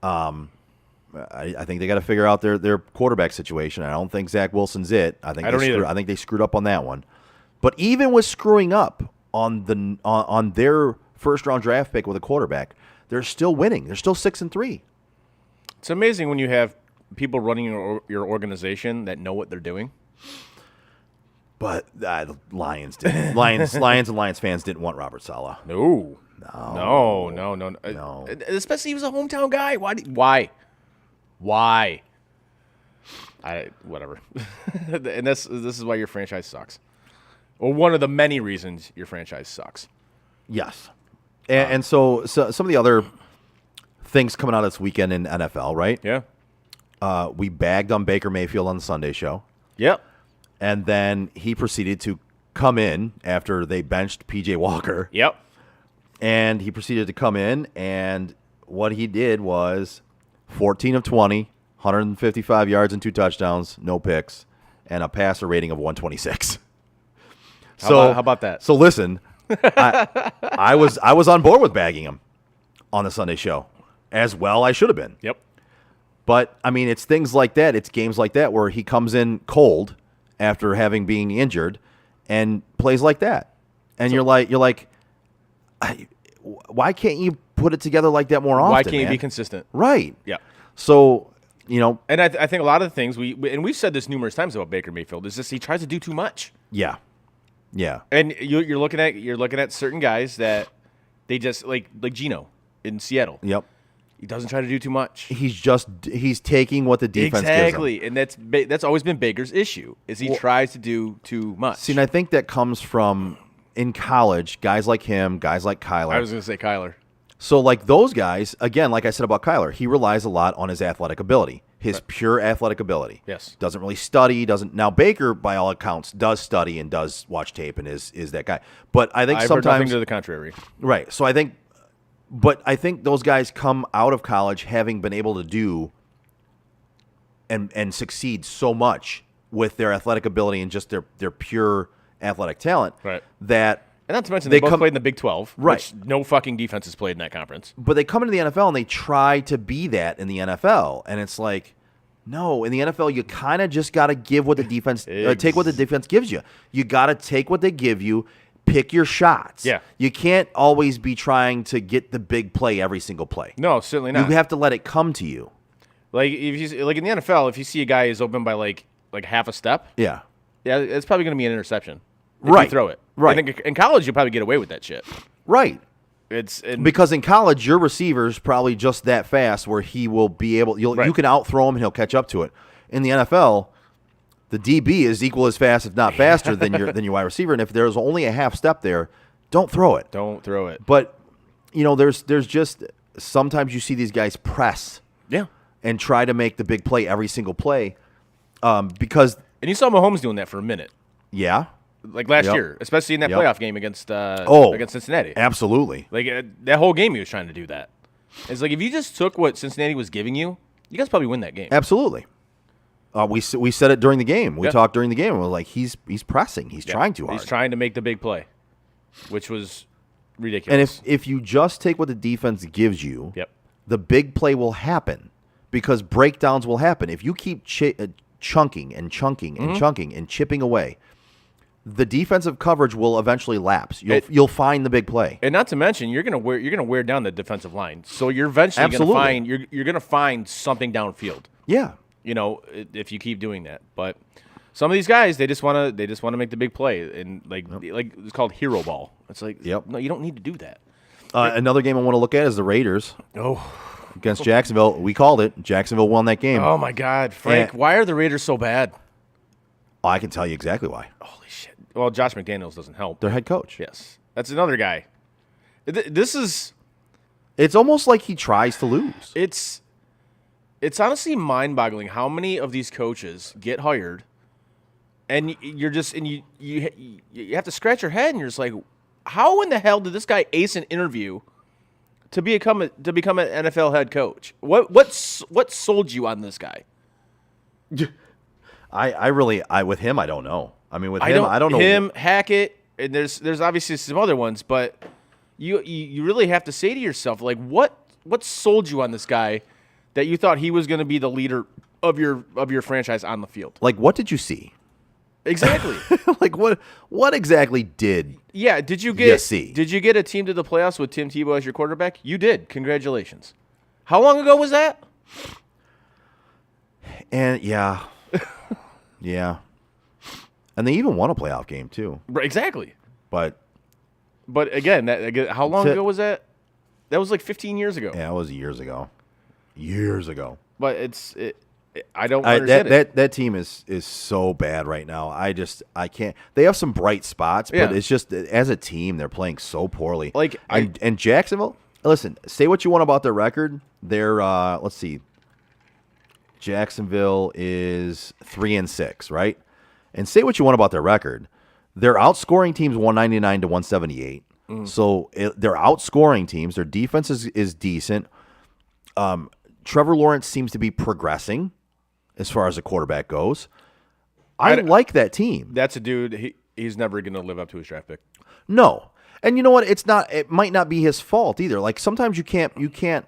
I think they got to figure out their quarterback situation. I don't think Zach Wilson's it. I think they screwed up on that one. But even with screwing up on their first round draft pick with a quarterback, they're still winning. They're still 6-3. It's amazing when you have people running your organization that know what they're doing. But Lions didn't. Lions and Lions fans didn't want Robert Saleh. No. Especially he was a hometown guy. Why? Whatever. And this is why your franchise sucks. Or one of the many reasons your franchise sucks. Yes. And so some of the other things coming out this weekend in NFL, right? Yeah. We bagged on Baker Mayfield on the Sunday show. Yep. And then he proceeded to come in after they benched P.J. Walker. Yep. And he proceeded to come in, and what he did was 14 of 20, 155 yards and 2 touchdowns, no picks, and a passer rating of 126. How about that? So listen, I was on board with bagging him on the Sunday show. as well I should have been. Yep. But I mean, it's things like that. It's games like that where he comes in cold after having being injured and plays like that. And you're like, why can't you put it together like that more often? Why can't you man? be consistent? Right. Yeah. So, and I think a lot of the things we've said this numerous times about Baker Mayfield is just he tries to do too much. yeah. Yeah. And you're looking at certain guys that they just like Geno in Seattle. Yep. He doesn't try to do too much. He's taking what the defense exactly, gives him. and that's always been Baker's issue is he tries to do too much. See, and I think that comes from in college, guys like him, guys like Kyler. I was going to say Kyler. So like those guys, again, like I said about Kyler, he relies a lot on his athletic ability, his pure athletic ability. Yes. Doesn't really study, now Baker, by all accounts, does study and does watch tape and is that guy. But I think I've heard nothing sometimes to the contrary. right. So I think those guys come out of college having been able to do and succeed so much with their athletic ability and just their pure athletic talent Right. that And not to mention they both played in the Big 12, Right. which no fucking defense has played in that conference. but they come into the NFL and they try to be that in the NFL, and it's like, no, in the NFL you kind of just got to give what the defense take what the defense gives you. You got to take what they give you, pick your shots. Yeah. You can't always be trying to get the big play every single play. No, certainly not. You have to let it come to you. Like if you in the NFL, if you see a guy is open by like half a step, Yeah. it's probably going to be an interception. If Right. You throw it. Right. I think in college you'll probably get away with that shit. Right. Because in college, your receiver's probably just that fast where he will be able. You can outthrow him and he'll catch up to it. In the NFL, the DB is equal as fast, if not faster, than your wide receiver. And if there's only a half step there, don't throw it. Don't throw it. But there's just sometimes you see these guys press Yeah. and try to make the big play every single play, because And you saw Mahomes doing that for a minute, yeah, like last Yep. year, especially in that Yep. playoff game against Cincinnati. absolutely. Like that whole game, he was trying to do that. It's like if you just took what Cincinnati was giving you, you guys probably win that game. Absolutely. We said it during the game. We Yeah. talked during the game. We were like, he's pressing. He's trying too hard. He's trying to make the big play, which was ridiculous. And if you just take what the defense gives you, Yep. the big play will happen because breakdowns will happen. If you keep chunking and chunking and chunking and chipping away, the defensive coverage will eventually lapse. You'll find the big play. And not to mention, you're gonna wear down the defensive line. So you're eventually Absolutely. gonna find you're gonna find something downfield. Yeah. If you keep doing that. But some of these guys, they just wanna make the big play, and like it's called hero ball. It's like, Yep. no, you don't need to do that. Another game I want to look at is the Raiders against Jacksonville. We called it. Jacksonville won that game. Oh my God, Frank, why are the Raiders so bad? I can tell you exactly why. Holy shit. Well, Josh McDaniels doesn't help. Their head coach. Yes, that's another guy. This is. It's almost like he tries to lose. It's honestly mind-boggling how many of these coaches get hired, and you have to scratch your head, and you're just like, how in the hell did this guy ace an interview to become an NFL head coach? What sold you on this guy? With him, I don't know. I mean, with him, I don't know. Him, Hackett, and there's obviously some other ones, but you really have to say to yourself, like, what sold you on this guy that you thought he was going to be the leader of your franchise on the field? Like, what did you see? Exactly. Like, what exactly did? Yeah. Did you Yes, see. Did you get a team to the playoffs with Tim Tebow as your quarterback? You did. Congratulations. How long ago was that? And yeah, yeah, and they even won a playoff game too. Right, exactly. But again, how long To- ago was that? That was like 15 years ago. yeah, it was years ago. Years ago. But I don't understand it. That team is so bad right now. I can't. They have some bright spots, but Yeah. it's just as a team they're playing so poorly. Like, and Jacksonville. Listen, say what you want about their record. They're let's see. Jacksonville is 3-6, right? And say what you want about their record. They're outscoring teams 199 to 178. So they're outscoring teams. Their defense is decent. Trevor Lawrence seems to be progressing as far as a quarterback goes. I like that team. That's a dude. He's never going to live up to his draft pick. No. And you know what? It might not be his fault either. Like sometimes you can't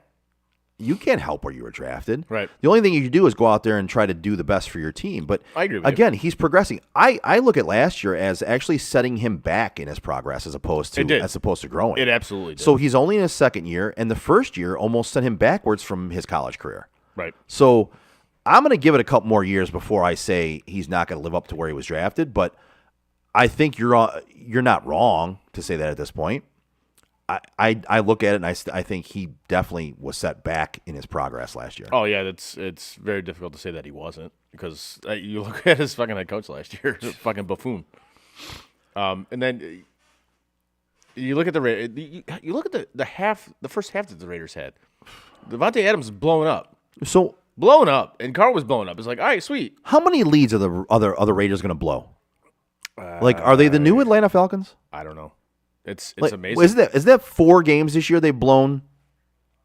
you can't help where you were drafted. Right. The only thing you can do is go out there and try to do the best for your team. But I agree with you. again, he's progressing. I look at last year as actually setting him back in his progress as opposed to growing. It absolutely did. So he's only in his second year, and the first year almost sent him backwards from his college career. Right. So I'm going to give it a couple more years before I say he's not going to live up to where he was drafted. But I think you're not wrong to say that at this point. I look at it and I think he definitely was set back in his progress last year. Oh yeah, it's very difficult to say that he wasn't because you look at his fucking head coach last year, fucking buffoon. And then you look at you look at the first half that the Raiders had. Devontae Adams is blowing up, and Carr was blowing up. It's like, all right, sweet. How many leads are the other Raiders going to blow? Are they the new Atlanta Falcons? I don't know. It's Like, amazing. Is that 4 games this year they've blown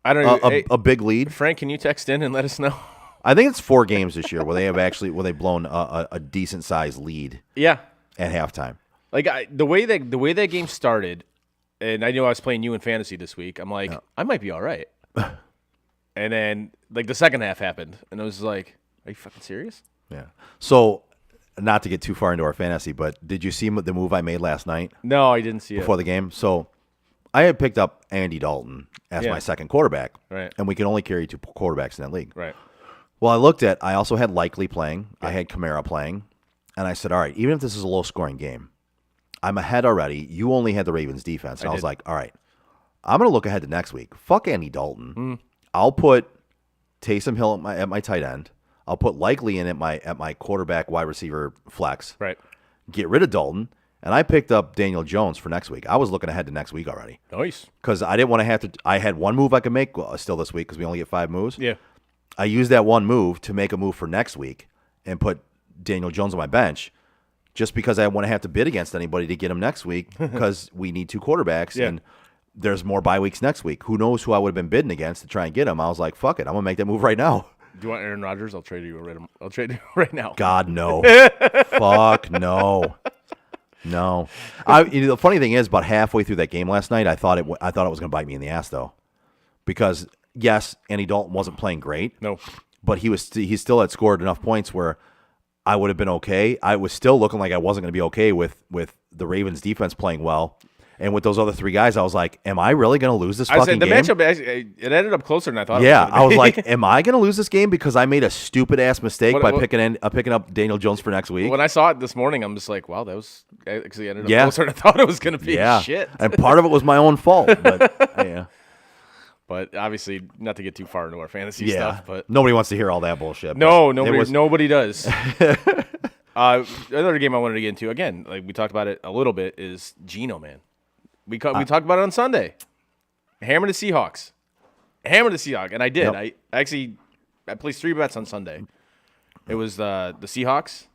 I don't know. a big lead? Frank, can you text in and let us know? I think it's 4 games this year where they've blown a decent sized lead Yeah. at halftime. Like the way that game started, and I knew I was playing you in fantasy this week. I'm like, I might be all right. And then like the second half happened, and I was like, are you fucking serious? Yeah. So, not to get too far into our fantasy, but did you see the move I made last night No, I didn't see it. before the game? So, I had picked up Andy Dalton as Yeah. my second quarterback, Right. and we can only carry 2 quarterbacks in that league. Right. Well, I also had Likely playing. I had Kamara playing. And I said, all right, even if this is a low-scoring game, I'm ahead already. You only had the Ravens defense. And I was like, all right, I'm going to look ahead to next week. Fuck Andy Dalton. I'll put Taysom Hill at my tight end. I'll put Likely in at my quarterback wide receiver flex. Right. Get rid of Dalton. And I picked up Daniel Jones for next week. I was looking ahead to next week already. Nice. Because I didn't want to have to – I had one move I could make still this week because we only get 5 moves. Yeah. I used that one move to make a move for next week and put Daniel Jones on my bench just because I want to have to bid against anybody to get him next week because we need 2 quarterbacks Yeah. and there's more bye weeks next week. Who knows who I would have been bidding against to try and get him. I was like, fuck it. I'm going to make that move right now. Do you want Aaron Rodgers? I'll trade you right now. God, no. Fuck, no. No. The funny thing is, about halfway through that game last night, I thought it was going to bite me in the ass, though. Because, yes, Andy Dalton wasn't playing great. No. But he still had scored enough points where I would have been okay. I was still looking like I wasn't going to be okay with the Ravens defense playing well. And with those other 3 guys, I was like, am I really going to lose this I fucking said the game? matchup. It ended up closer than I thought. Yeah, it I was be. like, am I going to lose this game because I made a stupid-ass mistake What- by what- picking up Daniel Jones for next week? When I saw it this morning, I'm just like, wow, that was actually ended up Yeah. closer than I thought it was going to be. Yeah. Shit. And part of it was my own fault. But, yeah. But obviously, not to get too far into our fantasy Yeah. stuff, but Nobody wants to hear all that bullshit. no, but it was- nobody does. Another game I wanted to get into again, like we talked about it a little bit, is Geno, man. We talked about it on Sunday. Hammer the Seahawks, and I did. Yep. I placed 3 bets on Sunday. It was the Seahawks,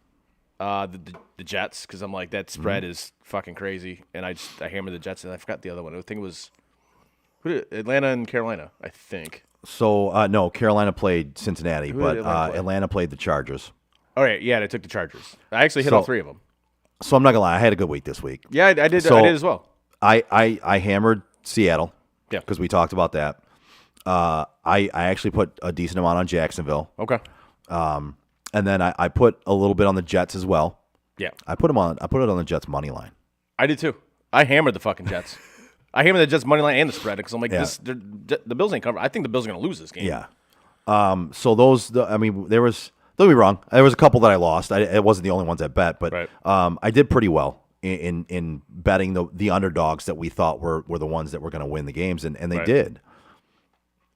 the Jets, because I'm like that spread is fucking crazy, and I hammered the Jets, and I forgot the other one. I think it was Atlanta and Carolina. I think. So, no, Carolina played Cincinnati, Who but did Atlanta play? Atlanta played the Chargers. All right, yeah, I took the Chargers. I actually hit So- all 3 of them. So I'm not going to lie. I had a good week this week. Yeah, I did. So- I did as well. I hammered Seattle. Yeah. Because we talked about that. I actually put a decent amount on Jacksonville. Okay. And then I put a little bit on the Jets as well. Yeah, I put it on the Jets money line. I did too. I hammered the fucking Jets. I hammered the Jets money line and the spread because I'm like, Yeah. the Bills ain't covered. I think the Bills are going to lose this game. Yeah. So there was, don't get me wrong, there was a couple that I lost. It wasn't the only ones I bet, but Right. I did pretty well in betting the underdogs that we thought were the ones that were going to win the games, and they Right. did.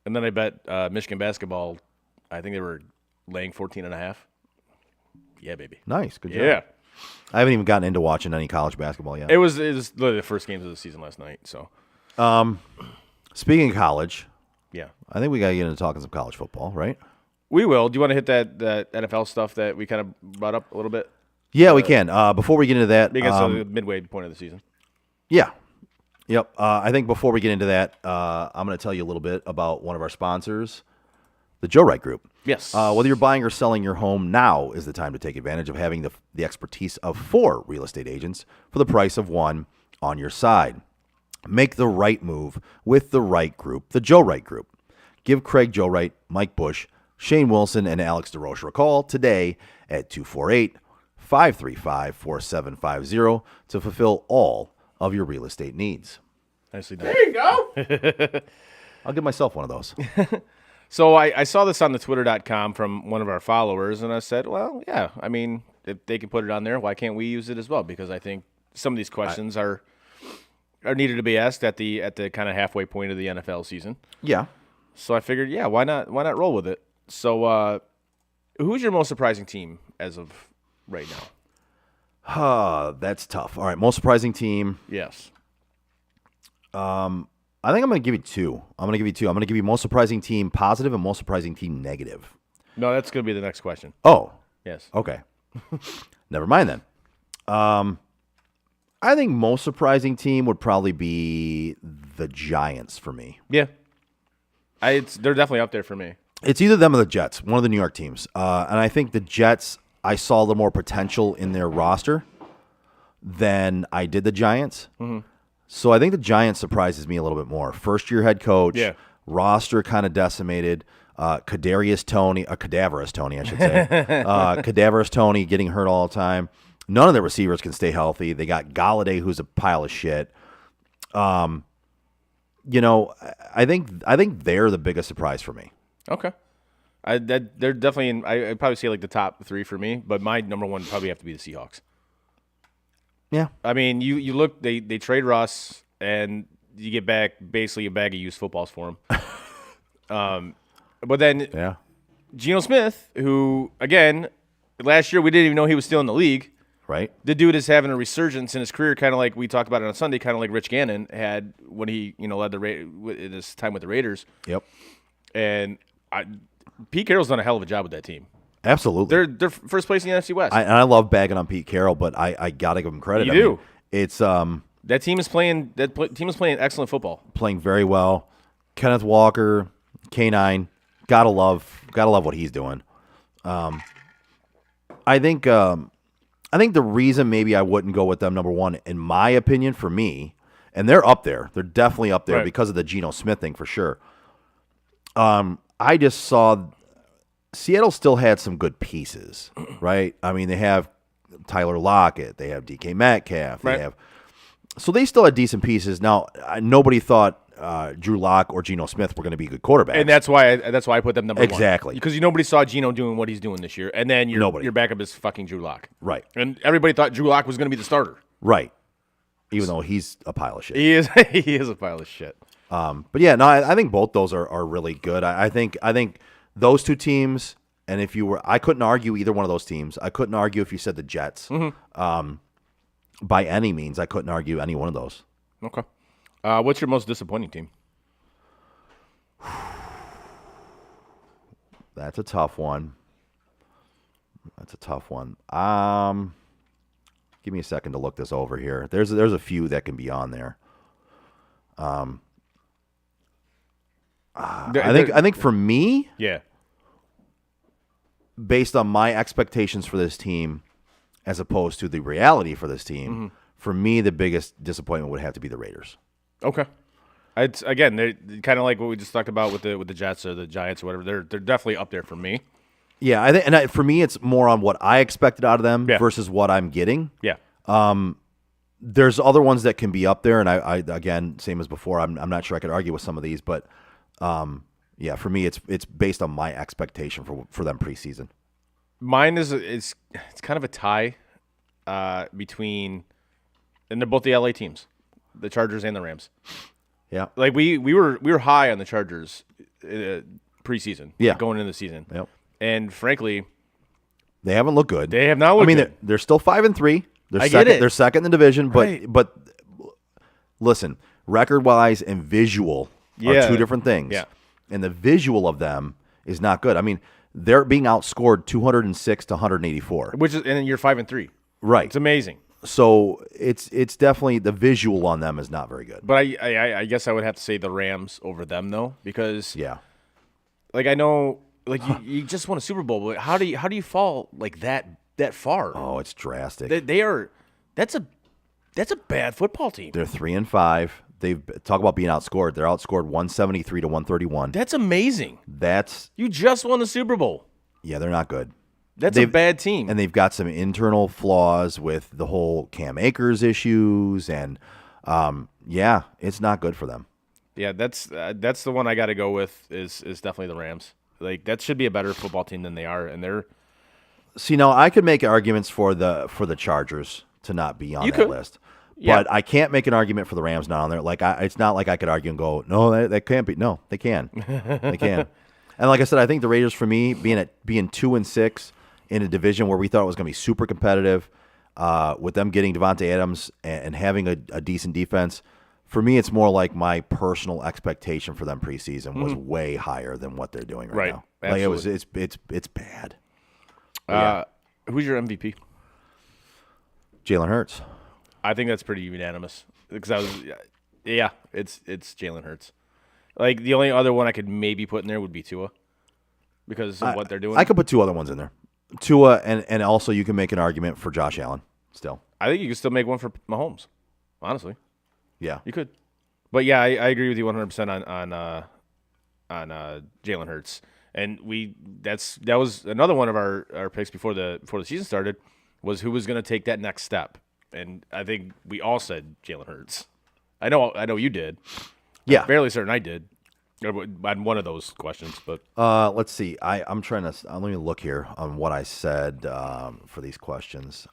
And then I bet Michigan basketball. I think they were laying 14.5. Yeah, baby. Nice, good job. Yeah. I haven't even gotten into watching any college basketball yet. It was literally the first games of the season last night. So Speaking of college, yeah, I think we got to get into talking some college football, right? we will. Do you want to hit that NFL stuff that we kind of brought up a little bit? Yeah, we can. Before we get into that, Because of the midway point of the season. yeah. Yep. I think before we get into that, I'm going to tell you a little bit about one of our sponsors, the Joe Wright Group. Yes. Whether you're buying or selling your home, now is the time to take advantage of having the expertise of 4 real estate agents for the price of 1 on your side. Make the right move with the right group, the Joe Wright Group. Give Craig Joe Wright, Mike Bush, Shane Wilson, and Alex DeRocher a call today at 248-535-4750 to fulfill all of your real estate needs. Nicely done. There you go. I'll give myself one of those. So I saw this on the twitter.com from one of our followers, and I said, well, yeah, I mean, if they can put it on there, why can't we use it as well? Because I think some of these questions are needed to be asked at the kind of halfway point of the NFL season. Yeah. So I figured, yeah, why not roll with it? So who's your most surprising team as of right now? That's tough. All right, most surprising team. Yes. I think I'm going to give you two. I'm going to give you most surprising team positive and most surprising team negative. No, that's going to be the next question. Oh, Yes. okay. Never mind then. I think most surprising team would probably be the Giants for me. Yeah. They're definitely up there for me. It's either them or the Jets, one of the New York teams. And I think the Jets, I saw a little more potential in their roster than I did the Giants. Mm-hmm. So I think the Giants surprises me a little bit more. First-year head coach, roster kind of decimated. Cadaverous Tony, I should say. Cadaverous Tony getting hurt all the time. None of the receivers can stay healthy. They got Galladay, who's a pile of shit. I think they're the biggest surprise for me. Okay. They're definitely in. I'd probably say like the top three for me, but my number one would probably have to be the Seahawks. Yeah. I mean, you look, they trade Russ, and you get back basically a bag of used footballs for him. But then Geno Smith, who, again, last year we didn't even know he was still in the league. Right. The dude is having a resurgence in his career, kind of like we talked about it on Sunday, kind of like Rich Gannon had when he led in his time with the Raiders. Yep. And Pete Carroll's done a hell of a job with that team. Absolutely. They're first place in the NFC West. I love bagging on Pete Carroll, but I gotta give him credit. You do. It's that team is playing. Team is playing excellent football. Playing very well. Kenneth Walker, K9, gotta love what he's doing. I think the reason maybe I wouldn't go with them number one, in my opinion, for me, and they're up there. They're definitely up there because of the Geno Smith thing for sure. I just saw Seattle still had some good pieces, right? I mean, they have Tyler Lockett, they have DK Metcalf, so they still had decent pieces. Now, nobody thought Drew Lock or Geno Smith were going to be good quarterbacks, and that's why I put them number one. Exactly, because nobody saw Geno doing what he's doing this year, and then your backup is fucking Drew Lock, right? And everybody thought Drew Lock was going to be the starter, right? Even though he's a pile of shit, he is a pile of shit. But yeah, no, I think both those are really good. I think those two teams, and I couldn't argue either one of those teams. I couldn't argue if you said the Jets. Mm-hmm. By any means, I couldn't argue any one of those. Okay. What's your most disappointing team? That's a tough one. Give me a second to look this over here. There's a few that can be on there. I think for me, based on my expectations for this team, as opposed to the reality for this team, for me the biggest disappointment would have to be the Raiders. Okay. It's again, they're kind of like what we just talked about with the Jets or the Giants or whatever. They're definitely up there for me. Yeah, I think, for me, it's more on what I expected out of them versus what I'm getting. Yeah. There's other ones that can be up there, and I again, same as before, I'm not sure I could argue with some of these, but for me, it's based on my expectation for them preseason. Mine is it's kind of a tie between, and they're both the LA teams, the Chargers and the Rams. Yeah, like we were high on the Chargers preseason. Going into the season. Yep. And frankly, they haven't looked good. They have not looked good. They're still 5-3. They're second in the division, but listen, record-wise and visual are two different things. Yeah. And the visual of them is not good. I mean, they're being outscored 206 to 184. Which is, and you're 5-3. Right. It's amazing. So it's definitely, the visual on them is not very good. But I guess I would have to say the Rams over them though, because like I know, like you just won a Super Bowl, but how do you fall like that far? Oh, it's drastic. That's a bad football team. They're 3-5. they've talk about being outscored. They're outscored 173 to 131. That's amazing. That's You just won the Super Bowl. yeah, they're not good. That's a bad team. And they've got some internal flaws with the whole Cam Akers issues, and yeah, it's not good for them. Yeah, that's the one I got to go with. Is definitely the Rams. Like that should be a better football team than they are, and they're. See, now I could make arguments for the Chargers to not be on that list, Yeah. but I can't make an argument for the Rams not on there. Like it's not like I could argue and go, no, that can't be. No, they can, they can. And like I said, I think the Raiders, for me, being 2-6 in a division where we thought it was going to be super competitive, with them getting Devontae Adams and having a decent defense, for me, it's more like my personal expectation for them preseason was way higher than what they're doing right now. Absolutely. Like it's bad. Who's your MVP? Jalen Hurts. I think that's pretty unanimous because it's Jalen Hurts. Like the only other one I could maybe put in there would be Tua because of what they're doing. I could put two other ones in there. Tua, and also you can make an argument for Josh Allen still. I think you could still make one for Mahomes. Honestly, Yeah. you could. But yeah, I agree with you 100% on Jalen Hurts. And that was another one of our picks before the season started was who was going to take that next step. And I think we all said Jalen Hurts. I know you did. Yeah. I'm fairly certain I did on one of those questions. But Let's see. I'm trying to let me look here on what I said for these questions.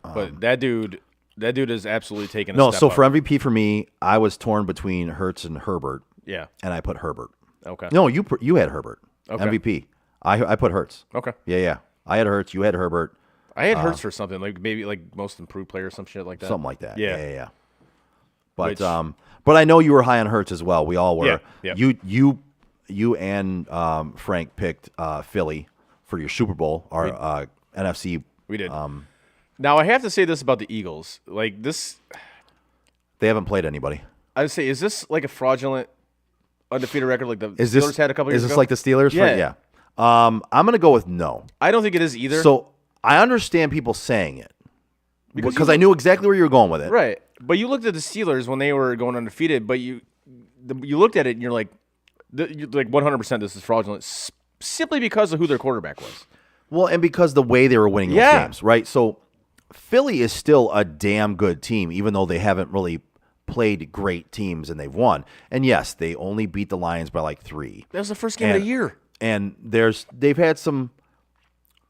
but that dude is absolutely taking a No, step so up. for MVP for me, I was torn between Hurts and Herbert, Yeah. and I put Herbert. Okay. No, you had Herbert. Okay. MVP. I put Hurts. Okay. Yeah. I had Hurts. You had Herbert. I had Hurts for something like maybe like most improved player or some shit like that. Something like that. Yeah. Yeah. But Which- but I know you were high on Hurts as well. We all were. Yeah. You and Frank picked Philly for your Super Bowl or NFC. We did. Now I have to say this about the Eagles. Like this, They haven't played anybody. I would say, is this like a fraudulent undefeated record like the Is Steelers this had a couple years Is this ago? like the Steelers? Yeah. I'm gonna go with no. I don't think it is either. So I understand people saying it because you- I knew exactly where you were going with it. right, but you looked at the Steelers when they were going undefeated, but you looked at it and you're like 100% this is fraudulent simply because of who their quarterback was. Well, and because the way they were winning those Yeah. games, right? So Philly is still a damn good team, even though they haven't really played great teams and they've won. And yes, they only beat the Lions by like 3. That was the first game of And- the year. And they've had some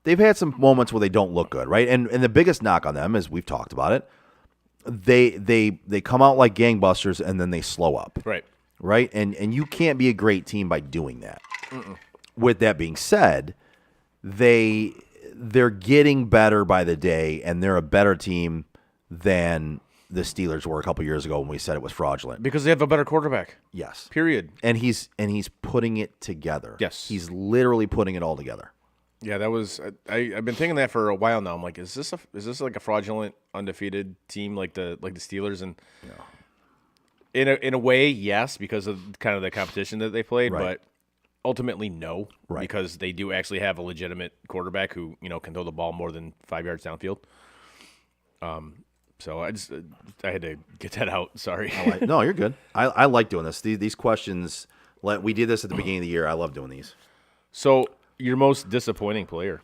moments where they don't look good, right? And the biggest knock on them, as we've talked about it, they come out like gangbusters and then they slow up. Right. And you can't be a great team by doing that. With that being said, they're getting better by the day, and they're a better team than the Steelers were a couple years ago when we said it was fraudulent. Because they have a better quarterback. Yes. Period. And he's putting it together. Yes. He's literally putting it all together. Yeah, that was. I've been thinking that for a while now. I'm like, is this like a fraudulent undefeated team like the Steelers? And in a way, yes, because of kind of the competition that they played, Right. but ultimately, no, Right. because they do actually have a legitimate quarterback who can throw the ball more than 5 yards downfield. So I had to get that out. Sorry. No, you're good. I like doing this. These questions, we did this at the beginning of the year. I love doing these. So your most disappointing player?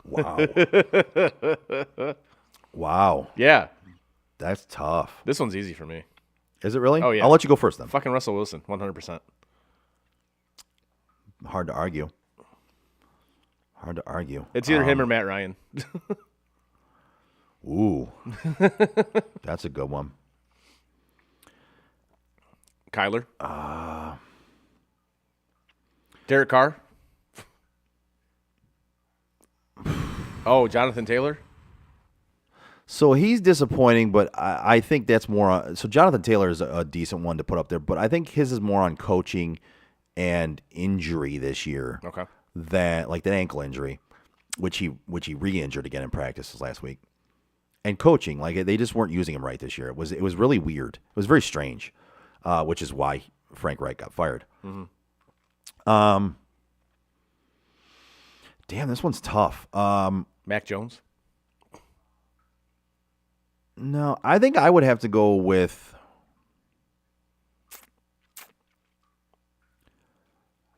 Wow. Wow. Yeah, That's tough. this one's easy for me. Is it really? Oh, yeah. I'll let you go first then. Fucking Russell Wilson, 100%. Hard to argue. It's either him or Matt Ryan. Ooh. That's a good one. Kyler. Derek Carr. Oh, Jonathan Taylor. So he's disappointing, but I think that's more on. So Jonathan Taylor is a decent one to put up there, but I think his is more on coaching and injury this year. Okay. That ankle injury, which he re-injured again in practice last week, and coaching they just weren't using him right this year. It was really weird. It was very strange, which is why Frank Reich got fired. Damn, this one's tough. Mac Jones. No, I think I would have to go with.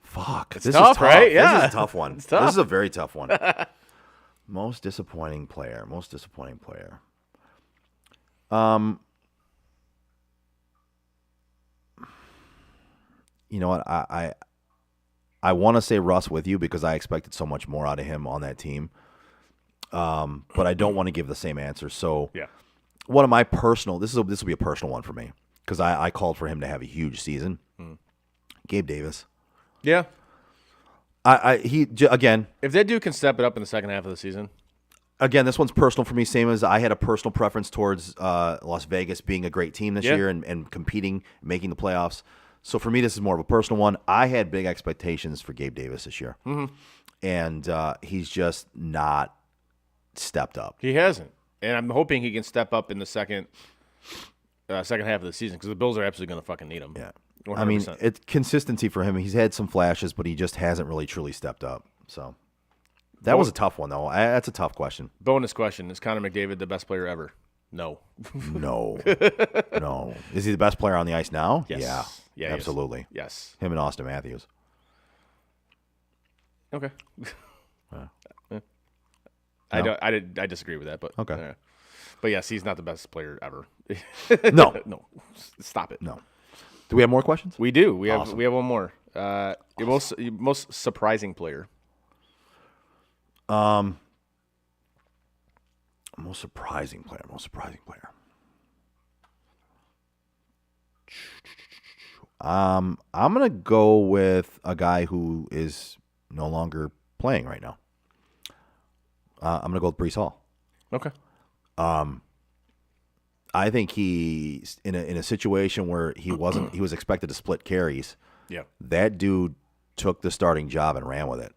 Fuck. It's this tough, is tough, right? Yeah. This is a tough one. It's tough. This is a very tough one. Most disappointing player. You know what? I want to say Russ with you because I expected so much more out of him on that team. But I don't want to give the same answer. So Yeah. one of my personal, this will be a personal one for me because I called for him to have a huge season. Gabe Davis. Yeah. Again, If that dude can step it up in the second half of the season. Again, this one's personal for me, same as I had a personal preference towards Las Vegas being a great team this year and competing, making the playoffs. So for me, this is more of a personal one. I had big expectations for Gabe Davis this year. And he's just not stepped up. He hasn't. And I'm hoping he can step up in the second half of the season because the Bills are absolutely going to fucking need him. Yeah. 100%. I mean, it's consistency for him. He's had some flashes, but he just hasn't really truly stepped up. So that was a tough one, though. That's a tough question. Bonus question. Is Connor McDavid the best player ever? No. No. No. Is he the best player on the ice now? Yes. Yeah. Yeah, he is. Absolutely. Yes. Him and Austin Matthews. Okay. No? I disagree with that, but Okay. But yes, he's not the best player ever. No. No. Stop it. No. Do we have more questions? We do. We have Awesome. we have one more. Your most surprising player. Most surprising player. I'm gonna go with a guy who is no longer playing right now. I'm gonna go with Breece Hall. Okay. I think he's in a situation where he was expected to split carries. Yeah. That dude took the starting job and ran with it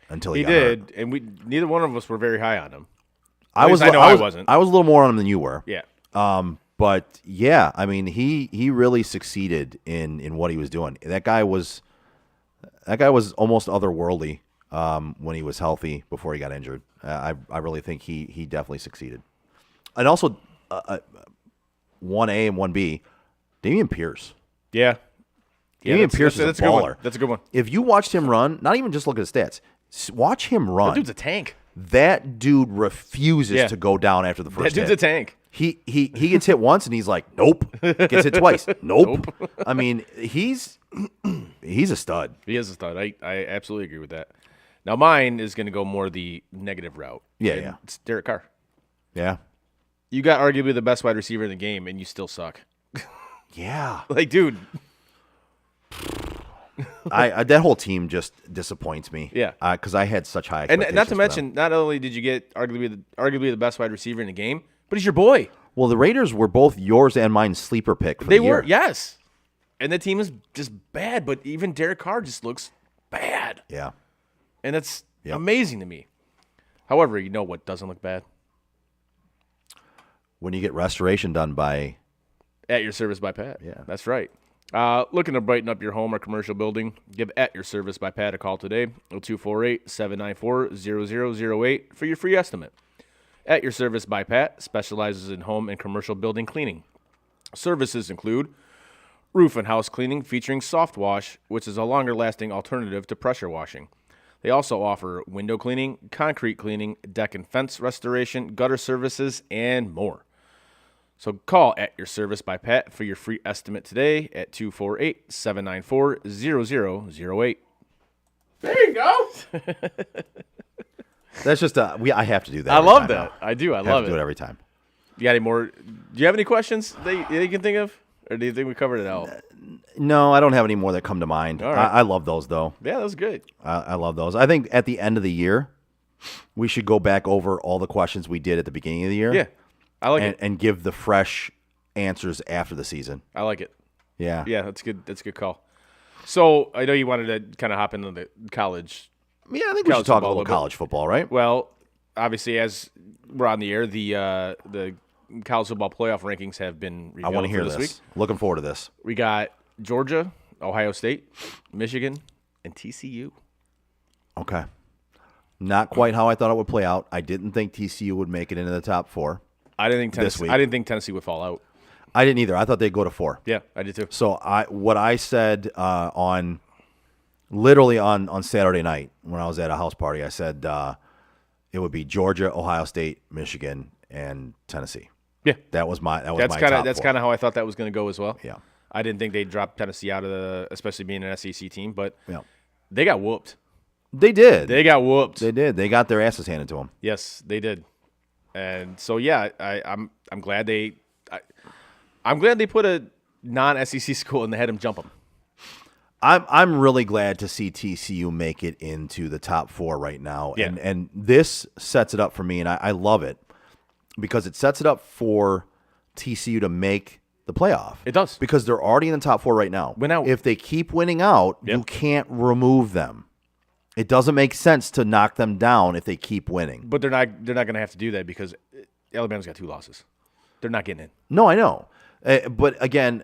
until he He got hurt. did, and neither one of us were very high on him. I least was. I know I wasn't. I was a little more on him than you were. Yeah. But yeah, I mean, he really succeeded in what he was doing. That guy was almost otherworldly when he was healthy before he got injured. I really think he definitely succeeded. And also, 1A and 1B, Dameon Pierce. Yeah. Dameon Pierce is that's a good one. baller. That's a good one. If you watched him run, not even just look at his stats, watch him run. That dude's a tank. That dude refuses Yeah. to go down after the That first dude's hit. a tank. He gets hit once and he's like, nope. Gets hit twice. Nope. I mean, he's a stud. He is a stud. I absolutely agree with that. Now mine is going to go more the negative route. Yeah, And yeah. It's Derek Carr. Yeah. You got arguably the best wide receiver in the game, and you still suck. Yeah. Like, dude. I that whole team just disappoints me. Yeah. Because I had such high And expectations. not to for them. mention, not only did you get arguably the best wide receiver in the game, but he's your boy. Well, the Raiders were both yours and mine sleeper pick for They the year. were, yes. And the team is just bad, but even Derek Carr just looks bad. Yeah. And that's Yep. amazing to me. However, you know what doesn't look bad? When you get restoration done by At Your Service by Pat. Yeah. That's right. Looking to brighten up your home or commercial building? Give At Your Service by Pat a call today. 248-794-0008 for your free estimate. At Your Service by Pat specializes in home and commercial building cleaning. Services include roof and house cleaning featuring soft wash, which is a longer-lasting alternative to pressure washing. They also offer window cleaning, concrete cleaning, deck and fence restoration, gutter services, and more. So call At Your Service by Pat for your free estimate today at 248-794-0008. There you go. that's just I have to do that. I every love time that. now. I do. I I love have to it. do it every time. You got any more? Do you have any questions that you can think of? Or do you think we covered it out? No, I don't have any more that come to mind. All right. I love those though. Yeah, that was good. I love those. I think at the end of the year, we should go back over all the questions we did at the beginning of the year. Yeah. I like it. and give the fresh answers after the season. I like it. Yeah. Yeah, that's good. That's a good call. So I know you wanted to kind of hop into the college. Yeah, I think we College should talk a football a little little bit. college football, right? Well, obviously, as we're on the air, the college football playoff rankings have been revealed I want to hear for this this. week. Looking forward to this. We got Georgia, Ohio State, Michigan, and TCU. Okay. Not quite how I thought it would play out. I didn't think TCU would make it into the top 4. I didn't think this Tennessee. week. I didn't think Tennessee would fall out. I didn't either. I thought they'd go to 4. Yeah, I did too. So what I said literally on Saturday night when I was at a house party, I said it would be Georgia, Ohio State, Michigan, and Tennessee. Yeah, That was my top that's 4. kind of how I thought that was going to go as well. Yeah. I didn't think they'd drop Tennessee out of especially being an SEC team, but Yeah. they got whooped. They did. They got whooped. They did. They got their asses handed to them. Yes, they did. And so yeah, I'm glad I'm glad they put a non-SEC school and they had them jump them. I'm really glad to see TCU make it into the top 4 right now. Yeah. And this sets it up for me, and I love it because it sets it up for TCU to make the playoff. It does. Because they're already in the top 4 right now. Win out. If they keep winning out, Yep. you can't remove them. It doesn't make sense to knock them down if they keep winning. But they're not going to have to do that because Alabama's got 2 losses. They're not getting in. No, I know. But again,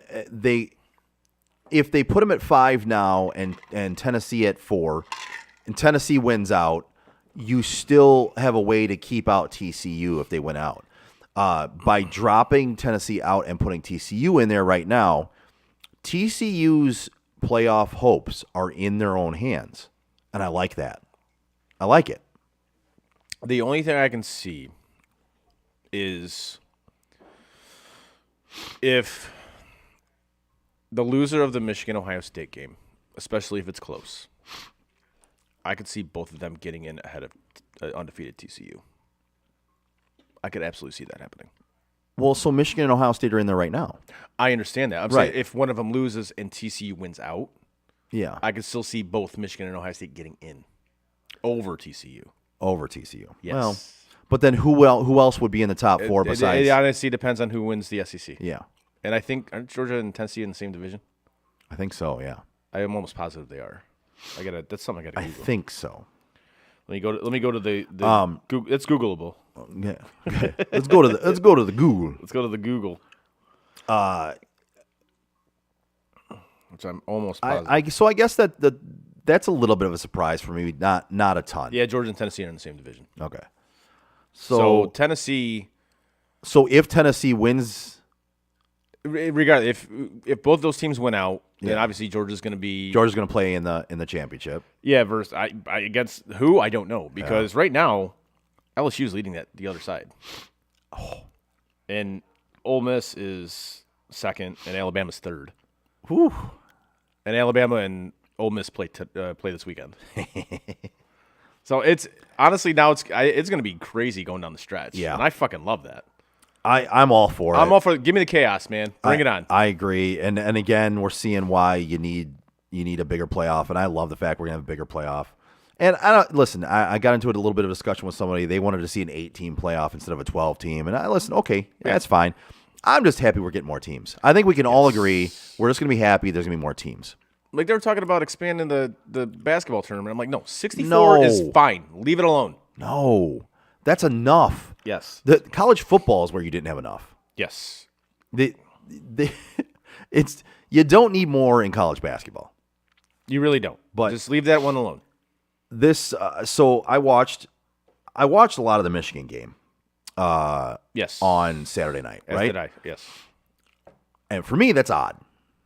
if they put them at 5 now and Tennessee at 4, and Tennessee wins out, you still have a way to keep out TCU if they win out. By dropping Tennessee out and putting TCU in there right now, TCU's playoff hopes are in their own hands. And I like that. I like it. The only thing I can see is if the loser of the Michigan-Ohio State game, especially if it's close, I could see both of them getting in ahead of undefeated TCU. I could absolutely see that happening. Well, so Michigan and Ohio State are in there right now. I understand that. I'm Right. saying if one of them loses and TCU wins out, Yeah. I could still see both Michigan and Ohio State getting in over TCU. Over TCU. Yes. Well, but then who else would be in the top 4 besides? It honestly depends on who wins the SEC. Yeah. And I think, aren't Georgia and Tennessee in the same division? I think so, yeah. I am almost positive they are. That's something I gotta I Google. think so. Let me go to the Google, it's Googleable. Yeah. Okay. let's go to the Google. Let's go to the Google. Which I'm almost positive. So I guess that's a little bit of a surprise for me, not a ton. Yeah, Georgia and Tennessee are in the same division. Okay. So Tennessee, So if Tennessee wins, regardless, if both those teams win out, then Yeah. obviously Georgia's going to be Georgia's going to play in the championship. Yeah, versus I against who I don't know because right now LSU is leading the other side. And Ole Miss is second, and Alabama's third. Whew. And Alabama and Ole Miss play this weekend. So it's honestly now it's going to be crazy going down the stretch. Yeah. And I fucking love that. I'm all for it. I'm all for give me the chaos, man. Bring it on. I agree, and again, we're seeing why you need a bigger playoff, and I love the fact we're gonna have a bigger playoff. And I got into it a little bit of a discussion with somebody. They wanted to see an 8-team playoff instead of a 12-team, and I listen. Okay, that's fine. I'm just happy we're getting more teams. I think we can all agree we're just gonna be happy. There's gonna be more teams. Like they were talking about expanding the basketball tournament. I'm like, no, 64 is fine. Leave it alone. No, that's enough. Yes. The college football is where you didn't have enough. Yes. It's you don't need more in college basketball. You really don't. But- just leave that one alone. This so I watched a lot of the Michigan game Yes. on Saturday night, As right? did I. Yes. And for me, that's odd.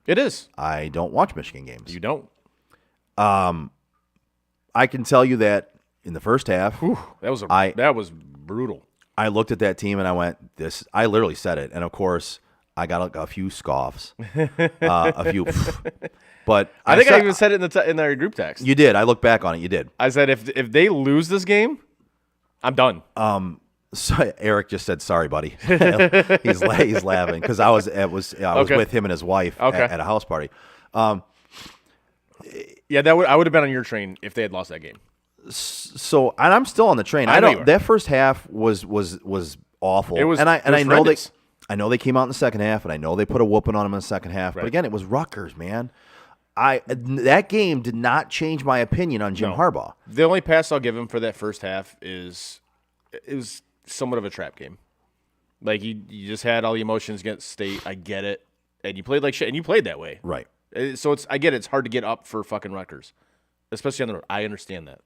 It is. I don't watch Michigan games. You don't. I can tell you that in the first half, That was brutal. I looked at that team and I went, "This." I literally said it, and of course, I got a few scoffs, a few. But I think I even said it in our group text. You did. I look back on it. You did. I said if they lose this game, I'm done. So Eric just said, "Sorry, buddy." he's laughing because I was Okay. with him and his wife at a house party. Yeah, I would have been on your train if they had lost that game. So, and I'm still on the train. I know you are. That first half was awful. It was- and I it was know horrendous. I know they came out in the second half, and I know they put a whooping on them in the second half. But Right. again, it was Rutgers, man. That game did not change my opinion on Jim No. Harbaugh. The only pass I'll give him for that first half is it was somewhat of a trap game. Like you just had all the emotions against State. I get it, and you played like shit, and you played that way. Right. So I get it. It's hard to get up for fucking Rutgers, especially on the road. I understand that,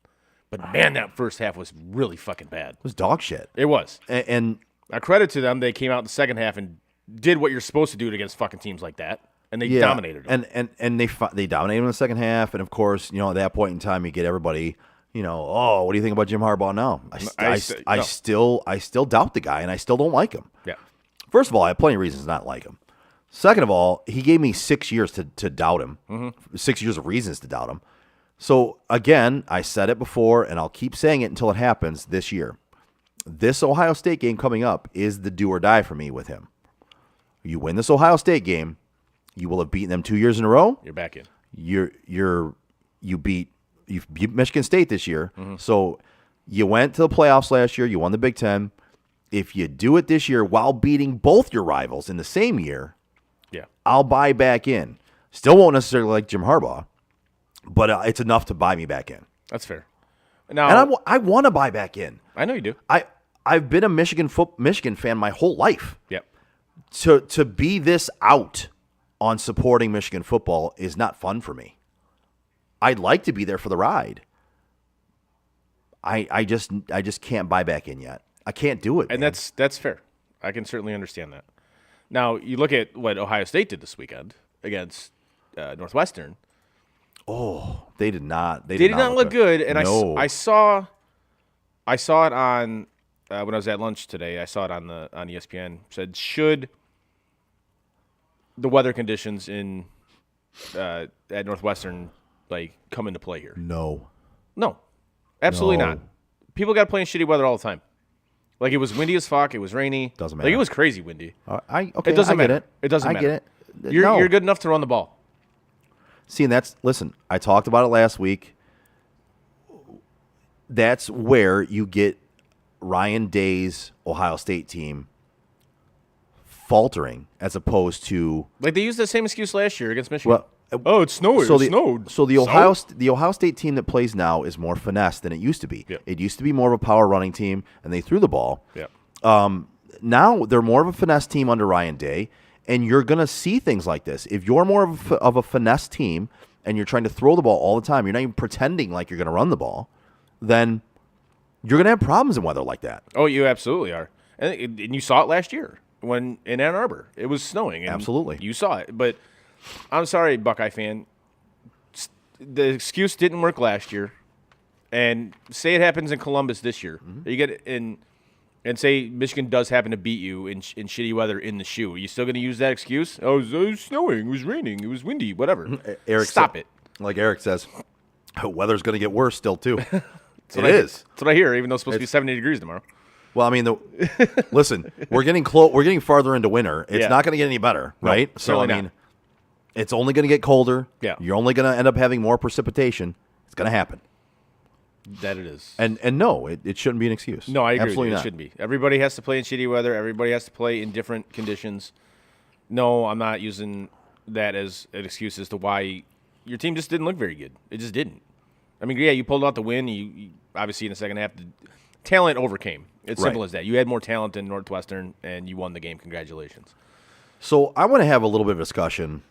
but man, that first half was really fucking bad. It was dog shit. It was. And Now, credit to them, they came out in the second half and did what you're supposed to do against fucking teams like that, and they dominated them. And they dominated them in the second half, and of course, at that point in time, you get everybody, what do you think about Jim Harbaugh now? I still doubt the guy, and I still don't like him. Yeah. First of all, I have plenty of reasons to not like him. Second of all, he gave me 6 years to doubt him, 6 years of reasons to doubt him. So, again, I said it before, and I'll keep saying it until it happens this year. This Ohio State game coming up is the do or die for me with him. You win this Ohio State game, you will have beaten them 2 years in a row. You're back in. You beat Michigan State this year. So you went to the playoffs last year. You won the Big Ten. If you do it this year while beating both your rivals in the same year, I'll buy back in. Still won't necessarily like Jim Harbaugh, but it's enough to buy me back in. That's fair. Now, and I want to buy back in. I know you do. I've been a Michigan fan my whole life. Yep. To be this out on supporting Michigan football is not fun for me. I'd like to be there for the ride. I just can't buy back in yet. I can't do it. And man. that's fair. I can certainly understand that. Now, you look at what Ohio State did this weekend against Northwestern. Oh, they did not. They did not look good. And no. I saw it on when I was at lunch today. I saw it on ESPN. It said, should the weather conditions at Northwestern come into play here? No, absolutely No. not. People got to play in shitty weather all the time. It was windy as fuck. It was rainy. Doesn't matter. It was crazy windy. Okay, It doesn't I get matter. it. It doesn't I matter. get it. You're good enough to run the ball. See, and listen, I talked about it last week. That's where you get Ryan Day's Ohio State team faltering as opposed to They used the same excuse last year against Michigan. it's snowing. So it snowed. the Ohio State team that plays now is more finesse than it used to be. Yep. It used to be more of a power running team, and they threw the ball. Yeah. Now they're more of a finesse team under Ryan Day, and you're going to see things like this. If you're more of a finesse team and you're trying to throw the ball all the time, you're not even pretending like you're going to run the ball, then you're going to have problems in weather like that. Oh, you absolutely are. And you saw it last year when in Ann Arbor. It was snowing. And Absolutely. You saw it. But I'm sorry, Buckeye fan. The excuse didn't work last year. And say it happens in Columbus this year. You get in, and say Michigan does happen to beat you in shitty weather in the shoe. Are you still going to use that excuse? Oh, it was snowing. It was raining. It was windy. Whatever. Stop it. Like Eric says, weather's going to get worse still, too. That's what I hear, even though it's supposed to be 70 degrees tomorrow. Well, I mean, listen, we're getting We're getting farther into winter. It's not going to get any better, right? So I mean, it's only going to get colder. Yeah. You're only going to end up having more precipitation. It's going to happen. That it is. And no, it shouldn't be an excuse. No, I agree. Absolutely It not. shouldn't be. Everybody has to play in shitty weather. Everybody has to play in different conditions. No, I'm not using that as an excuse as to why your team just didn't look very good. It just didn't. I mean, yeah, you pulled out the win. You obviously in the second half, the talent overcame. It's simple as that. You had more talent than Northwestern, and you won the game. Congratulations. So I want to have a little bit of discussion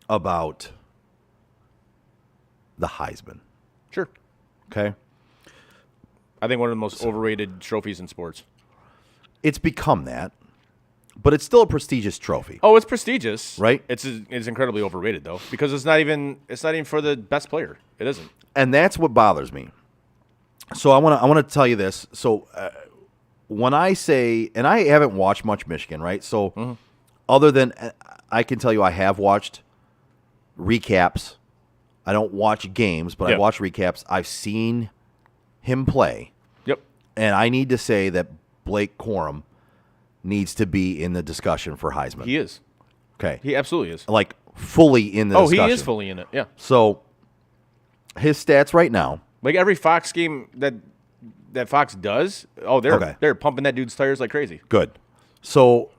about the Heisman. Sure. Okay. I think one of the most overrated trophies in sports. It's become that, but it's still a prestigious trophy. Oh, it's prestigious, Right. It's incredibly overrated though, because it's not even for the best player. It isn't. And that's what bothers me. So I want to tell you this. So when I say, and I haven't watched much Michigan, right? So other than I can tell you I have watched recaps. I don't watch games, but I watch recaps. I've seen him play. Yep. And I need to say that Blake Corum needs to be in the discussion for Heisman. He is. Okay. He absolutely is. Like fully in the discussion. He is fully in it. Yeah. So his stats right now. Like every Fox game that Fox does, they're pumping that dude's tires like crazy. Good. So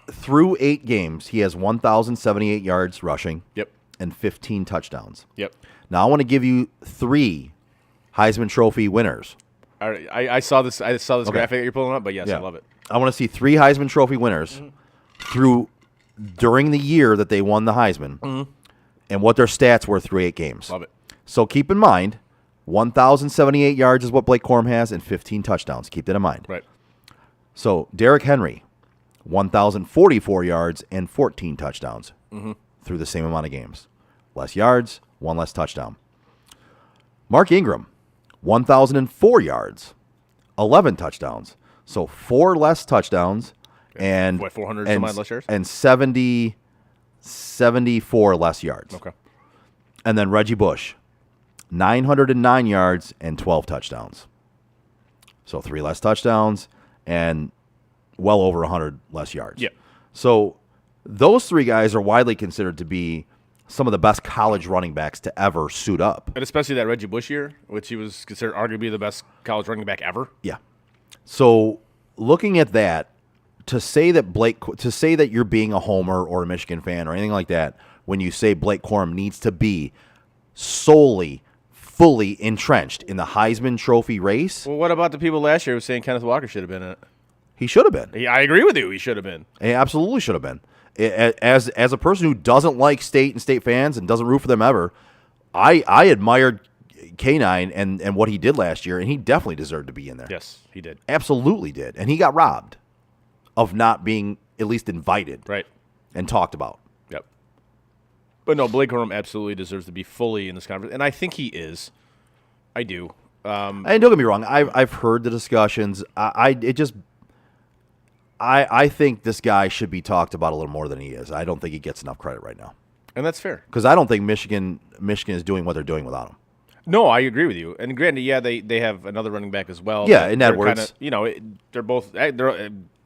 through 8 games, he has 1,078 yards rushing. Yep. And 15 touchdowns. Yep. Now I want to give you 3 Heisman Trophy winners. All right. I saw this. Graphic that you're pulling up, but yes, I love it. I want to see 3 Heisman Trophy winners during the year that they won the Heisman, and what their stats were through 8 games. Love it. So keep in mind, 1,078 yards is what Blake Corum has, and 15 touchdowns. Keep that in mind. Right. So Derrick Henry, 1,044 yards and 14 touchdowns through the same amount of games. Less yards, one less touchdown. Mark Ingram, 1,004 yards, 11 touchdowns. So 4 less touchdowns and 400 some odd less yards? And 74 less yards. Okay. And then Reggie Bush, 909 yards and 12 touchdowns. So 3 less touchdowns and well over 100 less yards. Yeah. So those 3 guys are widely considered to be some of the best college running backs to ever suit up. And especially that Reggie Bush year, which he was considered arguably the best college running back ever. Yeah. So looking at that, to say that you're being a homer or a Michigan fan or anything like that, when you say Blake Corum needs to be solely, fully entrenched in the Heisman Trophy race, Well, what about the people last year who were saying Kenneth Walker should have been in it? he should have been. I agree with you. He should have been. He absolutely should have been. As a person who doesn't like State and State fans and doesn't root for them ever, I admired K9 and what he did last year, and he definitely deserved to be in there. Yes, he did. Absolutely did. And he got robbed of not being at least invited Right. and talked about. Yep. But no, Blake Corum absolutely deserves to be fully in this conference, and I think he is. I do. And don't get me wrong, I've heard the discussions. I think this guy should be talked about a little more than he is. I don't think he gets enough credit right now And that's fair. because I don't think Michigan is doing what they're doing without him. No, I agree with you. And granted, yeah, they have another running back as well. Yeah, but in they're Edwards. they're both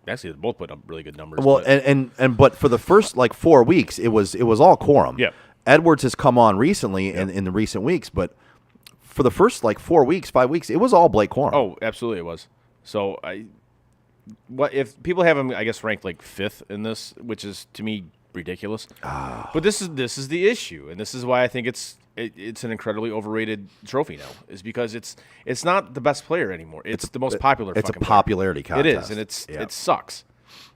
actually they're both putting up really good numbers. Well, but- but for the first 4 weeks, it was all Corum. Yeah. Edwards has come on recently in the recent weeks, but for the first 4 weeks, 5 weeks, it was all Blake Corum. oh, absolutely, it was. So what if people have him? I guess ranked 5th in this, which is to me ridiculous. But this is the issue, and this is why I think it's an incredibly overrated trophy now. Is because it's not the best player anymore. It's the most popular. It's a fucking popularity player. contest. It is, and it sucks.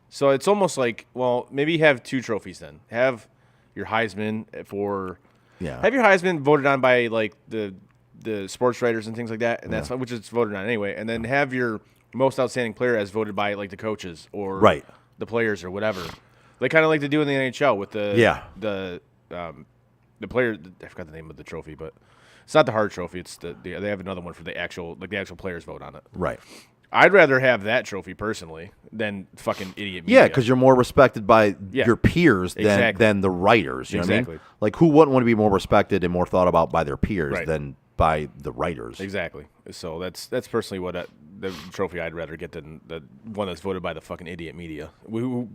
So it's almost like, well, maybe have 2 trophies then. Have your Heisman for have your Heisman voted on by the sports writers and things like that, and that's which it's voted on anyway, and then have your most outstanding player as voted by the coaches or the players or whatever. They kind of like to do in the NHL with the player. I forgot the name of the trophy, but it's not the Hart Trophy. It's they have another one for the actual players vote on it. Right. I'd rather have that trophy personally than fucking idiot media. Yeah, because you're more respected by your peers than the writers. You know what I mean? Like, who wouldn't want to be more respected and more thought about by their peers than by the writers? Exactly. So that's personally what the trophy I'd rather get than the one that's voted by the fucking idiot media.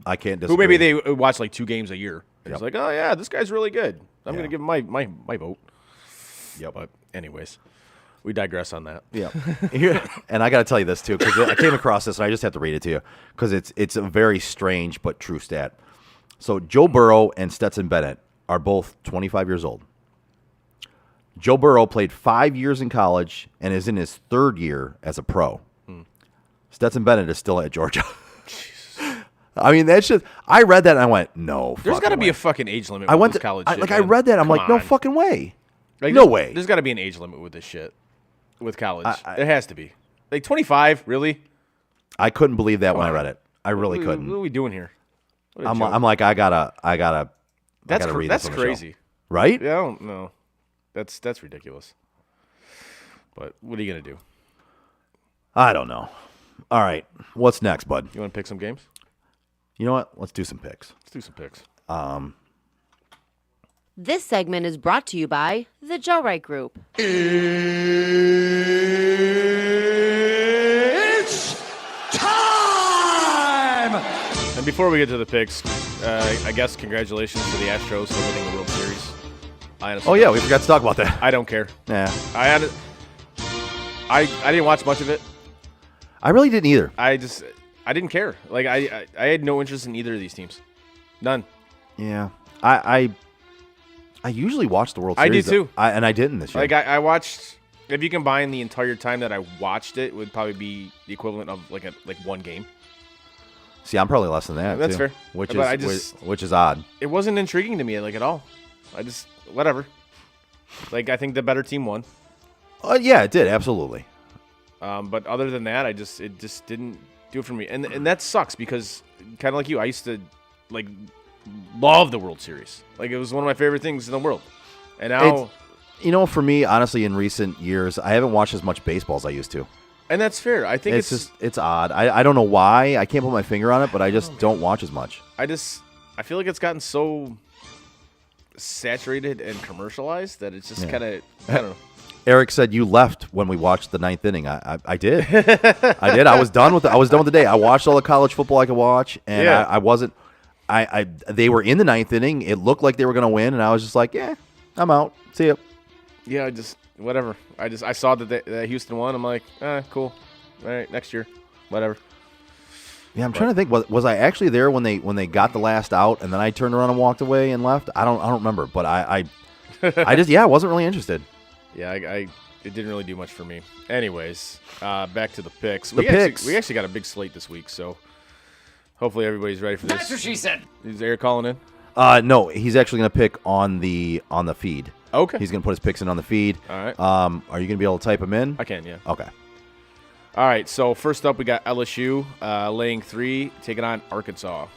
I can't disagree. Who maybe they watch 2 games a year. It's like, oh yeah, this guy's really good. I'm gonna give him my vote. Yep. But anyways, we digress on that. Yeah. And I got to tell you this too, because I came across this and I just have to read it to you because it's a very strange but true stat. So Joe Burrow and Stetson Bennett are both 25 years old. Joe Burrow played 5 years in college and is in his 3rd year as a pro. Stetson Bennett is still at Georgia. I mean, that's just. I read that and I went, no. There's got to be a fucking age limit. With this college shit, I read that. I'm Come like, no on. fucking way. No way. There's got to be an age limit with this shit. With college, there has to be. 25, really? I couldn't believe that when I read it. I really couldn't. What are we doing here? I'm like, I gotta read this on the show. crazy, right? Yeah, I don't know. That's ridiculous. But what are you gonna do? I don't know. All right, what's next, bud? You want to pick some games? You know what? Let's do some picks. Let's do some picks. This segment is brought to you by the Joe Wright Group. It's time! And before we get to the picks, I guess congratulations to the Astros for winning the World Series. Oh yeah, we forgot to talk about that. I don't care. Yeah, I didn't watch much of it. I really didn't either. I didn't care. I had no interest in either of these teams. None. Yeah, I usually watch the World Series. I do too. And I didn't this year. I watched. If you combine the entire time that I watched it, would probably be the equivalent of one game. See, I'm probably less than that. That's too, fair. Which But is which is odd. It wasn't intriguing to me at all. I just whatever. I think the better team won. Yeah, it did absolutely. But other than that, it just didn't Do it for me. And that sucks because kind of like you, I used to like love the World Series. Like it was one of my favorite things in the world. And now, for me, honestly, in recent years, I haven't watched as much baseball as I used to. and that's fair. I think it's odd. I don't know why. I can't put my finger on it, but I just don't watch as much. I feel like it's gotten so saturated and commercialized that it's just kind of, I don't know. Eric said you left when we watched the ninth inning. I did. I did. I was done with the day. I watched all the college football I could watch, and Yeah. I wasn't. They were in the ninth inning. It looked like they were going to win, and I was just like, yeah, I'm out. See ya. Yeah, whatever. I saw that Houston won. I'm like, cool. All right, next year, whatever. Yeah, I'm trying to think. Was I actually there when they got the last out, and then I turned around and walked away and left? I don't remember, but I wasn't really interested. Yeah, it didn't really do much for me. Anyways, back to the picks. We actually got a big slate this week, so hopefully everybody's ready for this. That's what she said. Is Eric calling in? No, he's actually going to pick on the feed. Okay. He's going to put his picks in on the feed. All right. Are you going to be able to type them in? I can, yeah. Okay. All right, so first up we got LSU laying 3, taking on Arkansas.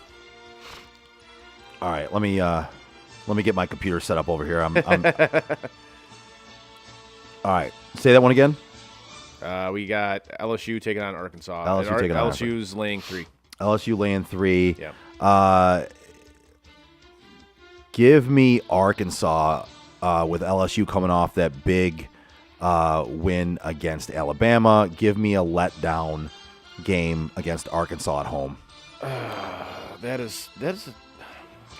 All right. Let me get my computer set up over here. I'm All right. Say that one again. We got LSU taking on Arkansas. LSU And taking on LSU's laying 3. LSU laying 3. Yeah. Give me Arkansas with LSU coming off that big win against Alabama. Give me a letdown game against Arkansas at home. That is.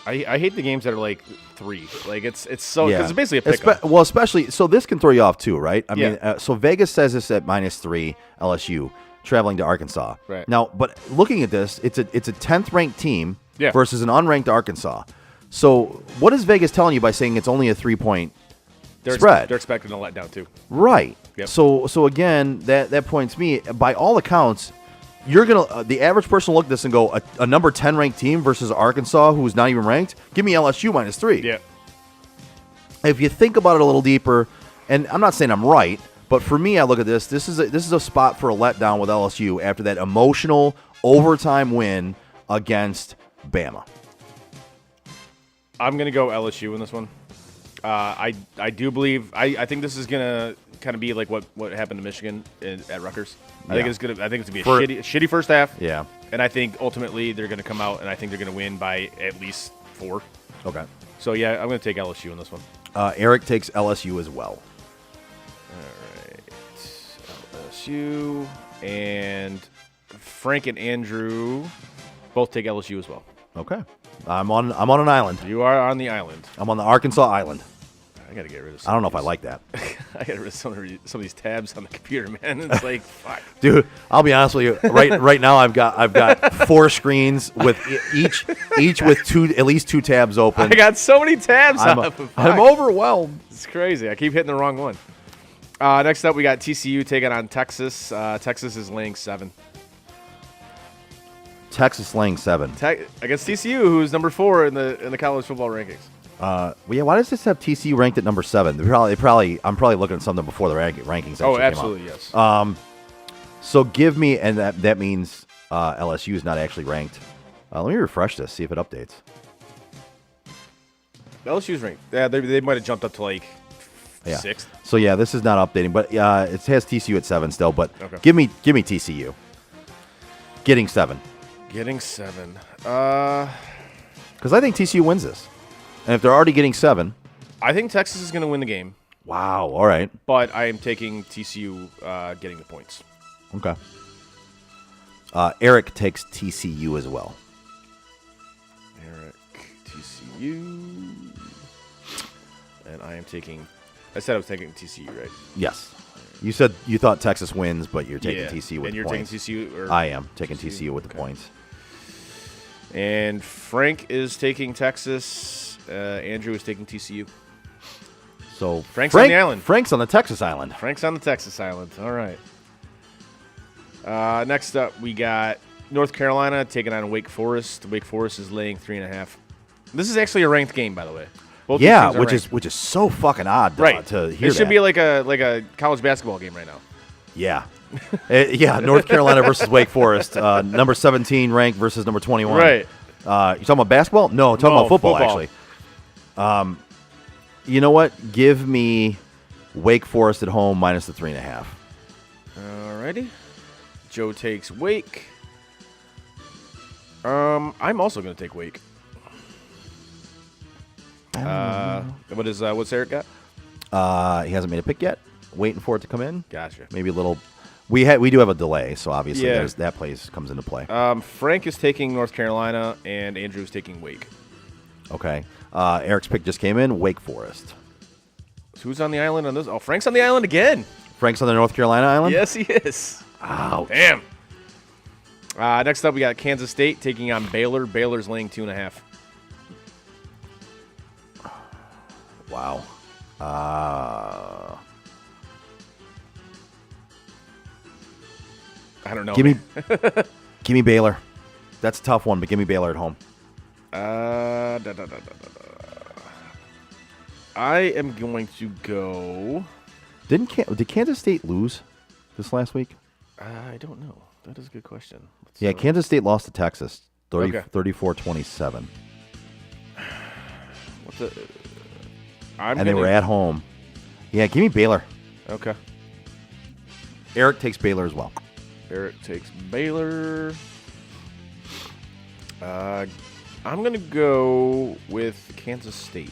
I hate the games that are like 3. Like it's so because it's basically a pick. Well, especially so this can throw you off too, right? I mean, Yeah. so Vegas says this at -3 LSU traveling to Arkansas. Right. Now, but looking at this, it's a 10th ranked team Yeah. versus an unranked Arkansas. So what is Vegas telling you by saying it's only a 3-point spread? They're expecting a letdown too. Right. Yep. So again, that points me by all accounts. You're gonna the average person will look at this and go a number 10 ranked team versus Arkansas who's not even ranked. Give me LSU -3. Yeah. If you think about it a little deeper, and I'm not saying I'm right, but for me, I look at this. This is a spot for a letdown with LSU after that emotional overtime win against Bama. I'm gonna go LSU in this one. I do believe I think this is gonna kind of be like what happened to Michigan at Rutgers. I think it's gonna be a shitty first half. Yeah. And I think ultimately they're gonna come out and I think they're gonna win by at least 4. Okay. So yeah, I'm gonna take LSU in this one. Eric takes LSU as well. All right, LSU and Frank and Andrew both take LSU as well. Okay. I'm on an island. You are on the island. I'm on the Arkansas island. I gotta get rid of. I don't know if I like that. I got rid of some of these tabs on the computer, man. It's like, fuck. Dude, I'll be honest with you. Right now, I've got 4 screens with each with at least 2 tabs open. I got so many tabs I'm up. overwhelmed. It's crazy. I keep hitting the wrong one. Next up, we got TCU taking on Texas. Texas is laying 7. Texas laying 7. Against TCU, who's number 4 in the college football rankings. Well, yeah. Why does this have TCU ranked at number 7? I'm probably looking at something before the rankings. Actually Absolutely, came out. yes. So give me, and that means LSU is not actually ranked. Let me refresh this, see if it updates. LSU's ranked. Yeah, they might have jumped up to like 6th. So yeah, this is not updating, but it has TCU at 7 still. But Okay. give me TCU getting 7 Getting 7. because I think TCU wins this, and if they're already getting 7, I think Texas is going to win the game, wow, all right, but I am taking TCU getting the points. okay. Eric takes TCU as well. Eric, TCU. And I am taking. I said I was taking TCU, right? Yes, you said you thought Texas wins, but you're taking Yeah. TCU with And the you're points. taking TCU? Or I am taking TCU with the Okay. points. And Frank is taking Texas. Andrew is taking TCU. So Frank's on the island. Frank's on the Texas island. Frank's on the Texas island. All right. Next up, we got North Carolina taking on Wake Forest. Wake Forest is laying 3.5. This is actually a ranked game, by the way. Both these Yeah, teams are ranked. which is so fucking odd right to hear. It should that. be like a college basketball game right now. Yeah. Yeah, North Carolina versus Wake Forest. Number 17 ranked versus number 21. Right. You talking about basketball? No, talking about football, actually. You know what? Give me Wake Forest at home minus the 3.5. Alrighty. Joe takes Wake. I'm also going to take Wake. What's Eric got? He hasn't made a pick yet. Waiting for it to come in. Gotcha. Maybe a little. We do have a delay, so obviously Yeah. that comes into play. Frank is taking North Carolina, and Andrew's taking Wake. Okay. Eric's pick just came in. Wake Forest. So who's on the island on this? Oh, Frank's on the island again. Frank's on the North Carolina island? Yes, he is. Ouch. Damn. Next up, we got Kansas State taking on Baylor. Baylor's laying 2.5. Wow. I don't know. Give me Baylor. That's a tough one, but give me Baylor at home. I am going to go. Did Kansas State lose this last week? I don't know. That is a good question. Kansas State lost to Texas, Okay. 34-27. What the? They were at home. Yeah, give me Baylor. Okay. Eric takes Baylor as well. Eric takes Baylor. I'm going to go with Kansas State.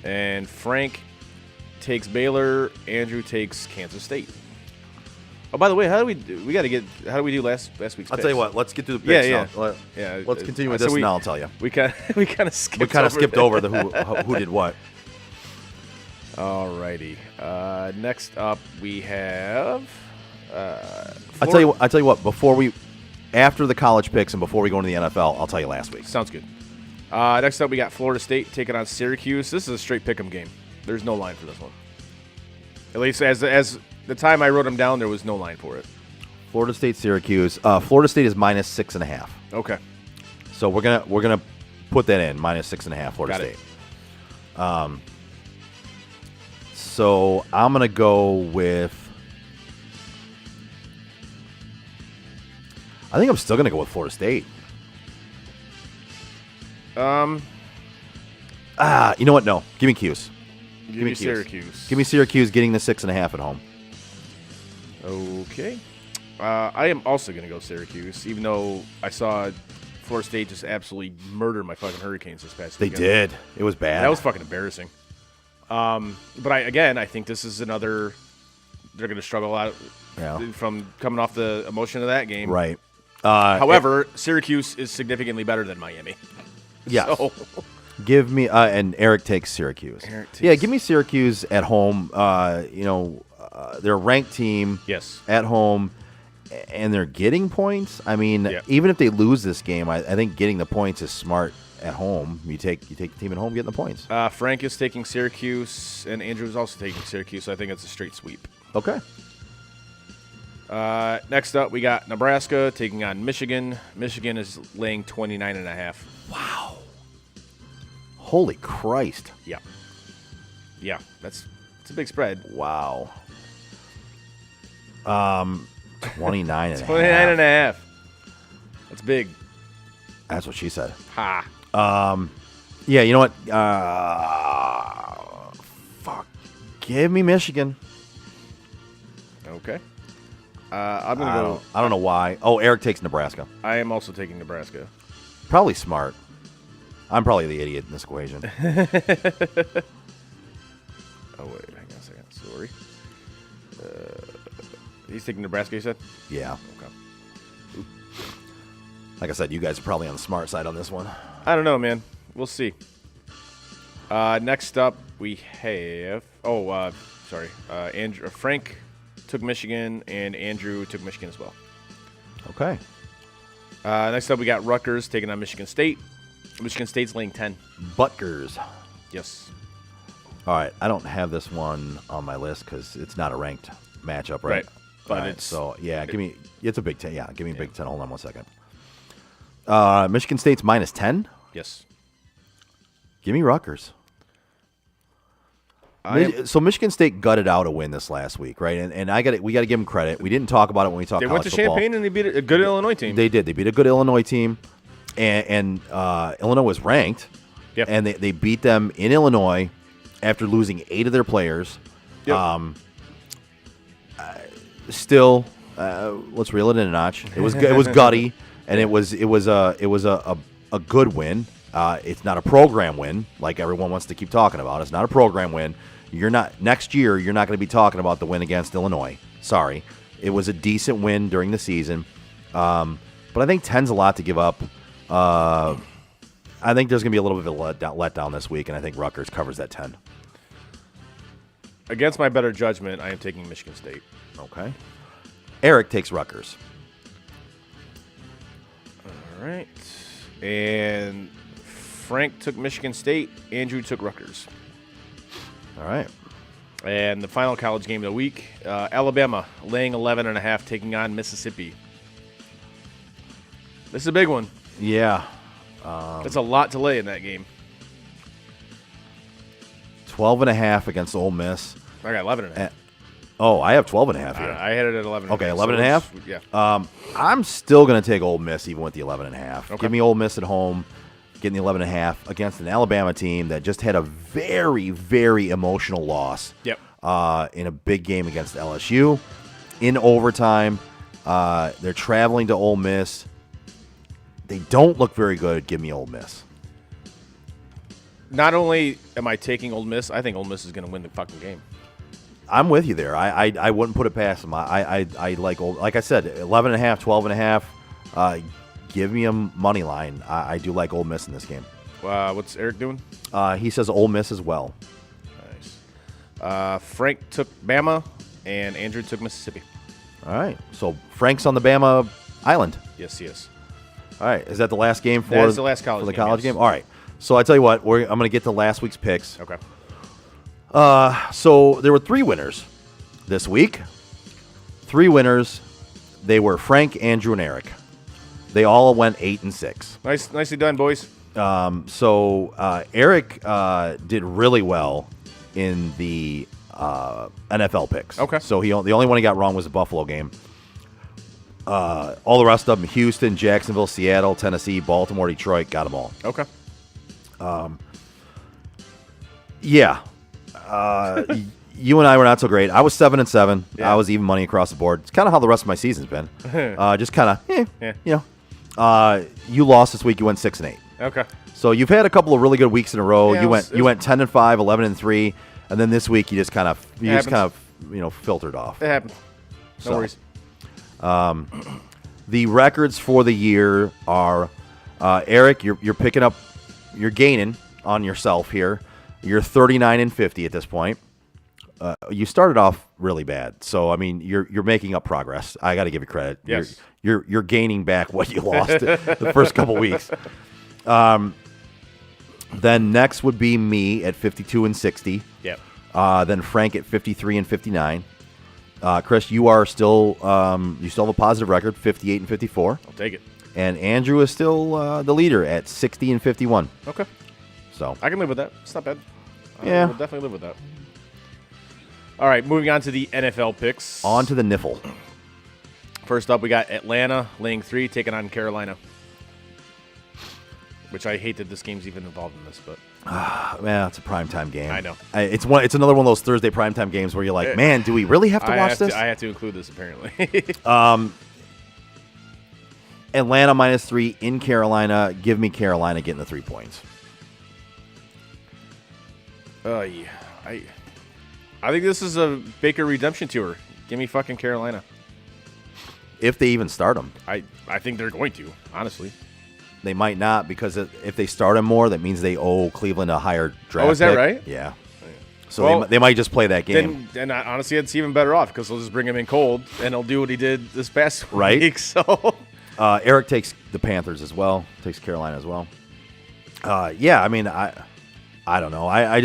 And Frank takes Baylor. Andrew takes Kansas State. Oh, by the way, how do we do last week's picks? I'll tell you what. Let's get through the picks. Yeah. Let's continue with this, and I'll tell you. We kind of skipped over the who did what. Alrighty. Next up, we have. I tell you what. After the college picks and before we go into the NFL, I'll tell you last week. Sounds good. Next up, we got Florida State taking on Syracuse. This is a straight pick'em game. There's no line for this one. At least as the time I wrote them down, there was no line for it. Florida State, Syracuse. Florida State is minus 6.5. Okay. So we're gonna put that in minus 6.5. Florida Got State. So I'm gonna go with. I think I'm still gonna go with Florida State. You know what? No, give me Cuse. Give me Syracuse. Give me Syracuse getting the 6.5 at home. Okay. I am also going to go Syracuse, even though I saw Florida State just absolutely murder my fucking Hurricanes this past They weekend. did. It was bad. That was fucking embarrassing. But I think this is another. They're going to struggle out from coming off the emotion of that game. Right. However, Syracuse is significantly better than Miami. Yes. So. Give me and Eric takes Syracuse. Give me Syracuse at home. They're a ranked team. Yes. At home, and they're getting points. I mean, even if they lose this game, I think getting the points is smart at home. You take the team at home, getting the points. Frank is taking Syracuse, and Andrew is also taking Syracuse. So I think it's a straight sweep. Okay. Next up, we got Nebraska taking on Michigan. Michigan is laying 29.5. Wow. Holy Christ. Yeah. Yeah, it's a big spread. Wow. 29.5. 29.5. That's big. That's what she said. Ha. Yeah, you know what? Fuck. Give me Michigan. Okay. I'm going to go. I don't know why. Oh, Eric takes Nebraska. I am also taking Nebraska. Probably smart. I'm probably the idiot in this equation. Oh, wait. Hang on a second. Sorry. He's taking Nebraska, you said? Yeah. Okay. Like I said, you guys are probably on the smart side on this one. I don't know, man. We'll see. Next up, we have. Andrew. Frank took Michigan, and Andrew took Michigan as well. Okay. Next up, we got Rutgers taking on Michigan State. Michigan State's laying 10. Butgers. Yes. All right. I don't have this one on my list because it's not a ranked matchup, right? But it's so yeah. It's a Big Ten. Yeah, give me Big Ten. Hold on one second. Michigan State's minus 10. Yes. Give me Rutgers. So Michigan State gutted out a win this last week, right? And we got to give them credit. We didn't talk about it when we talked. They went to Champaign and they beat a good Illinois team. They did. They beat a good Illinois team, and Illinois was ranked. Yep. And they beat them in Illinois after losing 8 of their players. Yep. Still, let's reel it in a notch. It was gutty, and it was a good win. It's not a program win like everyone wants to keep talking about. It's not a program win. Next year. You're not going to be talking about the win against Illinois. Sorry, it was a decent win during the season, but I think 10's a lot to give up. I think there's going to be a little bit of a letdown this week, and I think Rutgers covers that 10. Against my better judgment, I am taking Michigan State. Okay. Eric takes Rutgers. All right. And Frank took Michigan State. Andrew took Rutgers. All right. And the final college game of the week, Alabama laying 11.5, taking on Mississippi. This is a big one. Yeah. That's a lot to lay in that game. 12.5 against Ole Miss. I got 11.5. I have 12.5 here. I had it at 11. Okay, 11.5? Yeah. I'm still going to take Ole Miss even with the 11.5. Okay. Give me Ole Miss at home, getting the 11.5 against an Alabama team that just had a very, very emotional loss. Yep. In a big game against LSU. In overtime, they're traveling to Ole Miss. They don't look very good. Give me Ole Miss. Not only am I taking Ole Miss, I think Ole Miss is going to win the fucking game. I'm with you there. I wouldn't put it past them. I like old, like I said, 11.5, 12.5. Give me a money line. I do like Ole Miss in this game. What's Eric doing? He says Ole Miss as well. Nice. Frank took Bama, and Andrew took Mississippi. All right. So Frank's on the Bama Island. Yes, he is. All right. Is that the last game That is the last college for the game, college yes. game? All right. So I tell you what, I'm going to get to last week's picks. Okay. So there were 3 winners this week. 3 winners. They were Frank, Andrew, and Eric. They all went 8-6. Nicely done, boys. So Eric did really well in the NFL picks. Okay. So the only one he got wrong was the Buffalo game. All the rest of them, Houston, Jacksonville, Seattle, Tennessee, Baltimore, Detroit, got them all. Okay. Yeah. You and I were not so great. I was 7-7. Yeah. I was even money across the board. It's kind of how the rest of my season's been. Just kind of, Yeah. you know. You lost this week. You went 6-8. Okay. So you've had a couple of really good weeks in a row. Yeah, you went 10-5, 11-3, and then this week you just kind of filtered off. It happened. No So, worries. The records for the year are Eric. You're picking up. You're gaining on yourself here. You're 39-50 at this point. You started off really bad, so I mean you're making up progress. I got to give you credit. Yes. You're gaining back what you lost the first couple weeks. Then next would be me at 52-60. Yep. Then Frank at 53-59. Chris, you are still you still have a positive record, 58-54. I'll take it. And Andrew is still the leader at 60-51. Okay. So I can live with that. It's not bad. Yeah. I'll definitely live with that. All right, moving on to the NFL picks. on to the niffle. First up, we got Atlanta laying 3, taking on Carolina. Which I hate that this game's even involved in this, but Man, it's a primetime game. I know. It's another one of those Thursday primetime games where you're like, man, do we really have to watch this? I have to include this apparently. Atlanta -3 in Carolina. Give me Carolina getting the 3 points. Yeah. I think this is a Baker redemption tour. Give me fucking Carolina. If they even start him. I think they're going to, honestly. They might not, because if they start him more, that means they owe Cleveland a higher draft Oh, is that pick. right? Yeah. So Well, they might just play that game. Then honestly, it's even better off because they'll just bring him in cold and he'll do what he did this past Right. week. So Eric takes the Panthers as well. Takes Carolina as well. Yeah, I mean, I don't know. I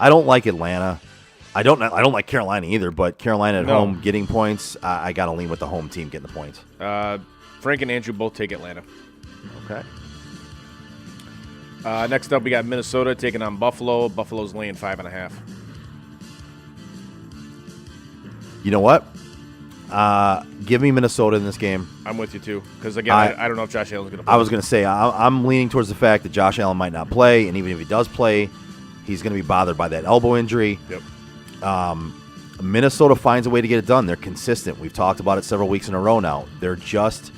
don't like Atlanta. I don't like Carolina either. But Carolina at home getting points, I got to lean with the home team getting the points. Frank and Andrew both take Atlanta. Okay. Next up, we got Minnesota taking on Buffalo. Buffalo's laying 5.5. You know what? Give me Minnesota in this game. I'm with you too, because again, I don't know if Josh Allen's going to play. I was going to say I'm leaning towards the fact that Josh Allen might not play, and even if he does play, he's going to be bothered by that elbow injury. Yep. Minnesota finds a way to get it done. They're consistent. We've talked about it several weeks in a row now. They're just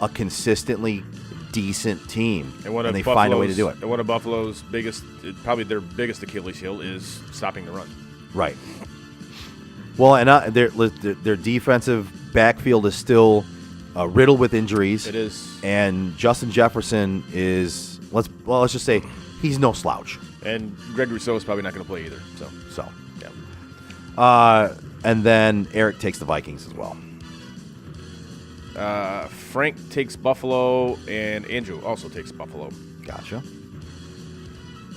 a consistently decent team, and they find a way to do it. And one of Buffalo's probably their biggest Achilles heel is stopping the run. Right. Well, and their defensive backfield is still riddled with injuries. It is. And Justin Jefferson is let's just say he's no slouch. And Greg Rousseau is probably not going to play either. So yeah. And then Eric takes the Vikings as well. Frank takes Buffalo, and Andrew also takes Buffalo. Gotcha.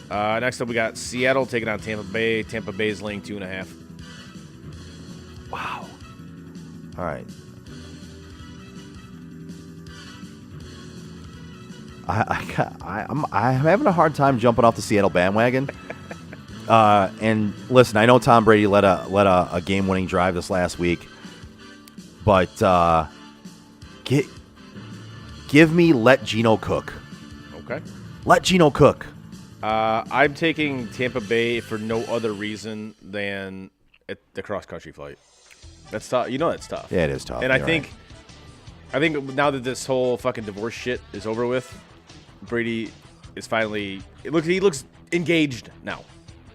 Next up, we got Seattle taking on Tampa Bay. Tampa Bay is laying 2.5. Wow. All right. I'm having a hard time jumping off the Seattle bandwagon. And listen, I know Tom Brady led a game-winning drive this last week, but give me let Geno cook. Okay. Let Geno cook. I'm taking Tampa Bay for no other reason than the cross-country flight. That's tough. You know that's tough. Yeah, it is tough. And I think now that this whole fucking divorce shit is over with, Brady is finally he looks engaged now.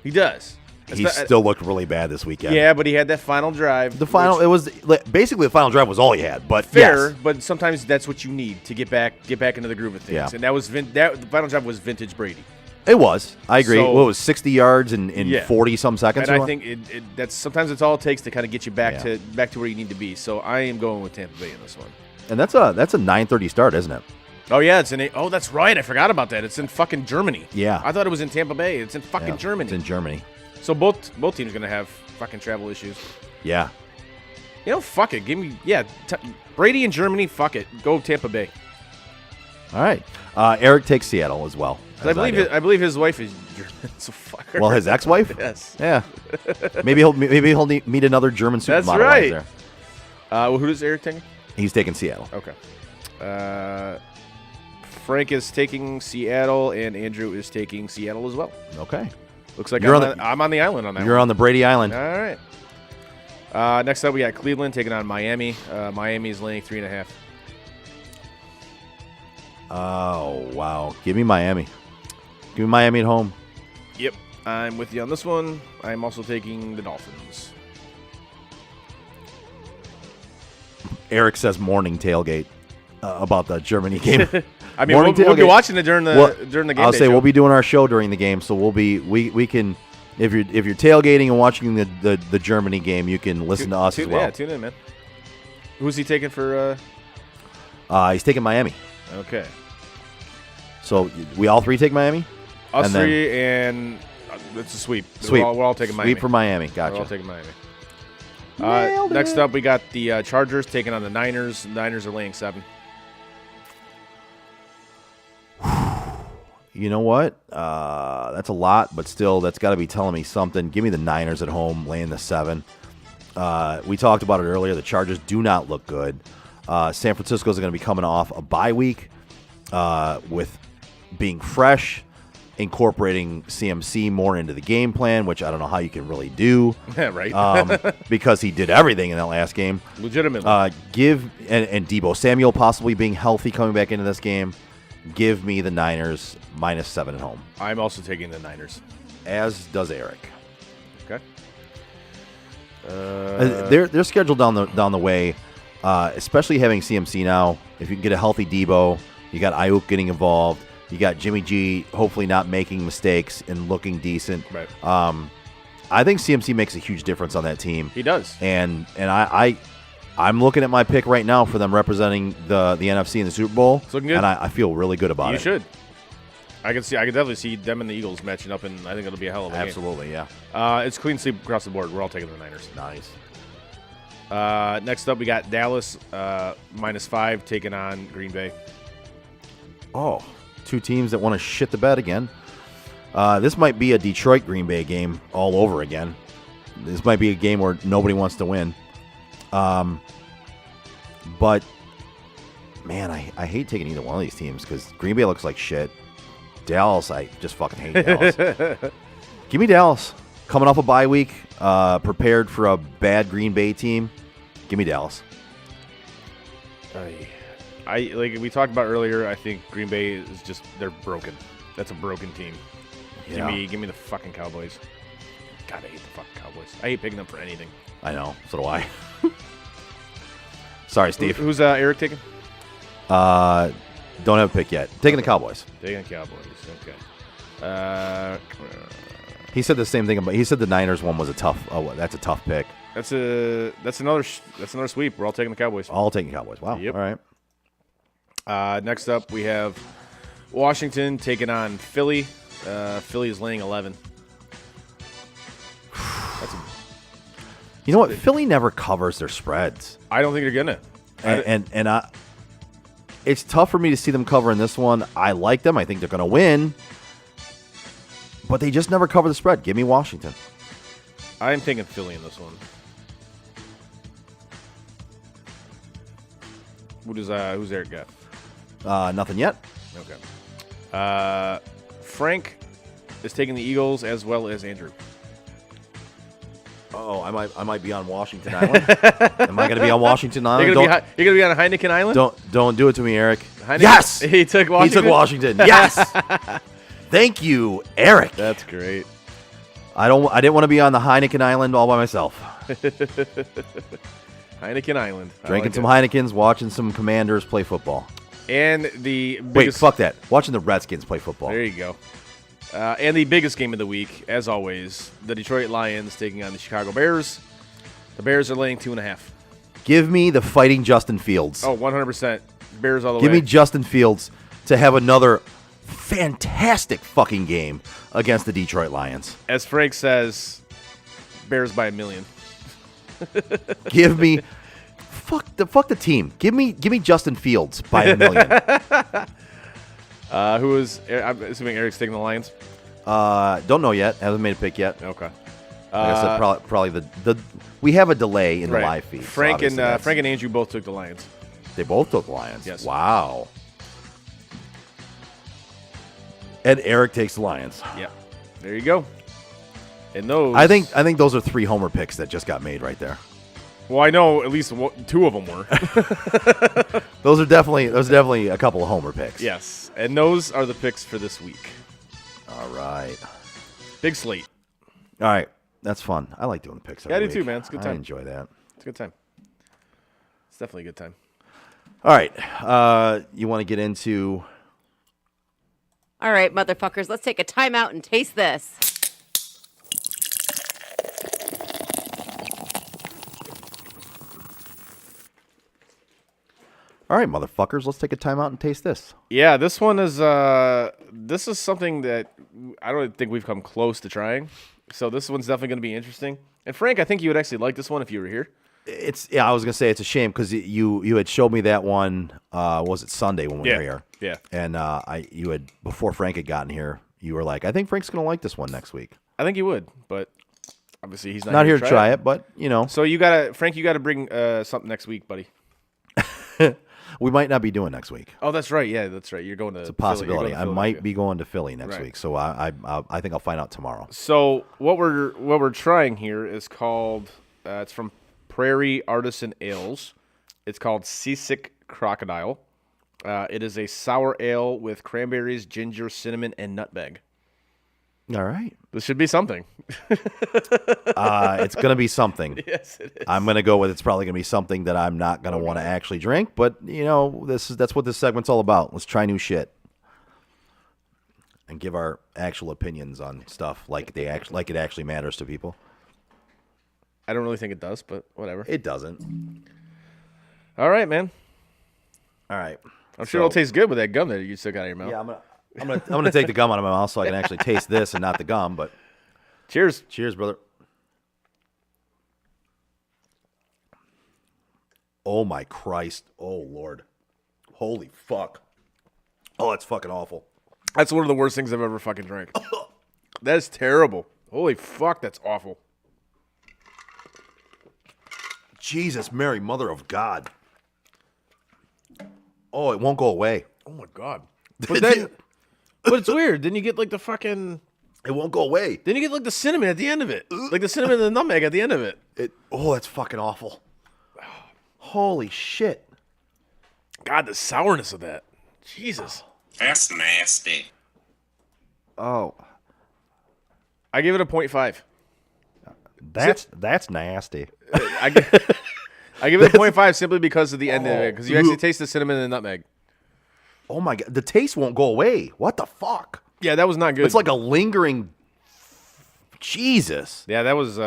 He does. He still looked really bad this weekend. Yeah, but he had that final drive. It was basically the final drive was all he had. But fair, yes. But sometimes that's what you need to get back into the groove of things. Yeah. And that was the final drive was vintage Brady. It was. I agree. So, it was 60 yards in 40-some seconds? And I think that's sometimes it's all it takes to kind of get you back to where you need to be. So I am going with Tampa Bay in this one. And that's a 9:30 start, isn't it? Oh, yeah. That's right. I forgot about that. It's in fucking Germany. Yeah. I thought it was in Tampa Bay. It's in fucking Germany. It's in Germany. So both teams are going to have fucking travel issues. Yeah. Fuck it. Give me, Brady in Germany, fuck it. Go Tampa Bay. All right. Eric takes Seattle as well. I believe his wife is German, so fuck her. Well, his ex-wife? Yes. Yeah. Maybe he'll meet another German supermodel. That's right. There. Who does Eric take? He's taking Seattle. Okay. Frank is taking Seattle, and Andrew is taking Seattle as well. Okay. Looks like I'm on the island on that one. You're on the Brady Island. All right. Next up, we got Cleveland taking on Miami. Miami is laying 3.5. Oh, wow. Give me Miami. Give me Miami at home. Yep. I'm with you on this one. I'm also taking the Dolphins. Eric says morning tailgate about the Germany game. I mean, we'll be watching it during the game. I'll say we'll be doing our show during the game, so we can if you're tailgating and watching the Germany game, you can listen to us as well. Yeah, tune in, man. Who's he taking for? He's taking Miami. Okay. So we all three take Miami. Us three, and it's a sweep. Sweep. We're all taking Miami. Sweep for Miami. Gotcha. We're all taking Miami. Next up, we got the Chargers taking on the Niners. The Niners are laying 7. You know what? That's a lot, but still, that's got to be telling me something. Give me the Niners at home, laying the 7. We talked about it earlier. The Chargers do not look good. San Francisco is going to be coming off a bye week with being fresh, incorporating CMC more into the game plan, which I don't know how you can really do. Yeah, right. Because he did everything in that last game. Legitimately. And Deebo Samuel possibly being healthy coming back into this game. Give me the Niners -7 at home. I'm also taking the Niners. As does Eric. Okay. They're scheduled down the way, especially having CMC now. If you can get a healthy Deebo, you got Ayuk getting involved. You got Jimmy G hopefully not making mistakes and looking decent. Right. I think CMC makes a huge difference on that team. He does. And I'm looking at my pick right now for them representing the NFC in the Super Bowl. It's looking good. And I feel really good about it. You should. I can definitely see them and the Eagles matching up, and I think it'll be a hell of a game. Absolutely, yeah. It's clean sweep across the board. We're all taking the Niners. Nice. Next up, we got Dallas -5 taking on Green Bay. Oh, two teams that want to shit the bed again. This might be a Detroit-Green Bay game all over again. This might be a game where nobody wants to win. But man, I hate taking either one of these teams because Green Bay looks like shit. Dallas, I just fucking hate Dallas. Give me Dallas. Coming off a bye week, prepared for a bad Green Bay team. Give me Dallas. I like we talked about earlier. I think Green Bay is just they're broken. That's a broken team. Yeah. Give me the fucking Cowboys. God, I hate the fucking Cowboys. I hate picking them for anything. I know. So do I. Sorry, Steve. Who's Eric taking? Don't have a pick yet. Taking the Cowboys. Taking the Cowboys. Okay. He said the same thing about. He said the Niners one was a tough. Oh, that's a tough pick. That's another sweep. We're all taking the Cowboys. All taking Cowboys. Wow. Yep. All right. Next up, we have Washington taking on Philly. Philly is laying 11. You know what? Philly never covers their spreads. I don't think they're gonna. And it's tough for me to see them cover in this one. I like them. I think they're going to win. But they just never cover the spread. Give me Washington. I'm taking Philly in this one. Who's Eric got? Nothing yet. Okay. Frank is taking the Eagles as well as Andrew. Oh, I might be on Washington Island. Am I going to be on Washington Island? You're gonna be on Heineken Island. Don't do it to me, Eric. Heineken? Yes, he took Washington. He took Washington. Yes. Thank you, Eric. That's great. I didn't want to be on the Heineken Island all by myself. Heineken Island. Drinking some Heinekens, watching some Commanders play football. And the biggest, wait, fuck that. Watching the Redskins play football. There you go. And the biggest game of the week, as always, the Detroit Lions taking on the Chicago Bears. The Bears are laying 2.5. Give me the fighting Justin Fields. Oh, 100%. Bears all the way. Give me Justin Fields to have another fantastic fucking game against the Detroit Lions. As Frank says, Bears by 1 million. Give me fuck the team. Give me Justin Fields by 1 million. Who is? I'm assuming Eric's taking the Lions. Don't know yet. Haven't made a pick yet. Okay. Like I said, probably the we have a delay in the live feed. Frank and Andrew both took the Lions. They both took the Lions. Yes. Wow. And Eric takes the Lions. Yeah. There you go. And those. I think those are 3 homer picks that just got made right there. Well, I know at least 2 of them were. Those are definitely a couple of homer picks. Yes, and those are the picks for this week. All right. Big slate. All right. That's fun. I like doing the picks. Yeah, I do week. too, man. It's a good time. I enjoy that. It's a good time. It's definitely a good time. All right. You want to get into... All right, motherfuckers, let's take a timeout and taste this. All right, motherfuckers, let's take a timeout and taste this. Yeah, this one is something that I don't think we've come close to trying. So this one's definitely going to be interesting. And Frank, I think you would actually like this one if you were here. I was gonna say it's a shame because you had showed me that one. Was it Sunday when we were here? Yeah. And you had before Frank had gotten here. You were like, I think Frank's gonna like this one next week. I think you would, but obviously he's not here to try it. But So Frank, you gotta bring something next week, buddy. We might not be doing next week. Oh, that's right. Yeah, that's right. You're going to. It's a possibility. Philly. I might be going to Philly next Right. week. So I think I'll find out tomorrow. So what we're trying here is called. It's from Prairie Artisan Ales. It's called Seasick Crocodile. It is a sour ale with cranberries, ginger, cinnamon, and nutmeg. All right. This should be something. It's going to be something. Yes, it is. I'm going to go with it's probably going to be something that I'm not going to want to actually drink. But, that's what this segment's all about. Let's try new shit. And give our actual opinions on stuff like it actually matters to people. I don't really think it does, but whatever. It doesn't. All right, man. All right. I'm sure it'll taste good with that gum that you took out of your mouth. Yeah, I'm gonna take the gum out of my mouth so I can actually taste this and not the gum. But cheers, brother. Oh my Christ! Oh Lord! Holy fuck! Oh, that's fucking awful. That's one of the worst things I've ever fucking drank. That is terrible. Holy fuck, that's awful. Jesus, Mary, Mother of God. Oh, it won't go away. Oh my god. But it's weird. Didn't you get like the fucking? It won't go away. Then you get like the cinnamon at the end of it, like the cinnamon and the nutmeg at the end of it. Oh, that's fucking awful. Holy shit. God, the sourness of that. Jesus. That's nasty. Oh, I give it a 0.5. that's nasty. I give it a 0.5 simply because of the end of it, because you actually taste the cinnamon and the nutmeg. Oh my god, the taste won't go away. What the fuck? Yeah, that was not good. It's like a lingering. Jesus. Yeah, that was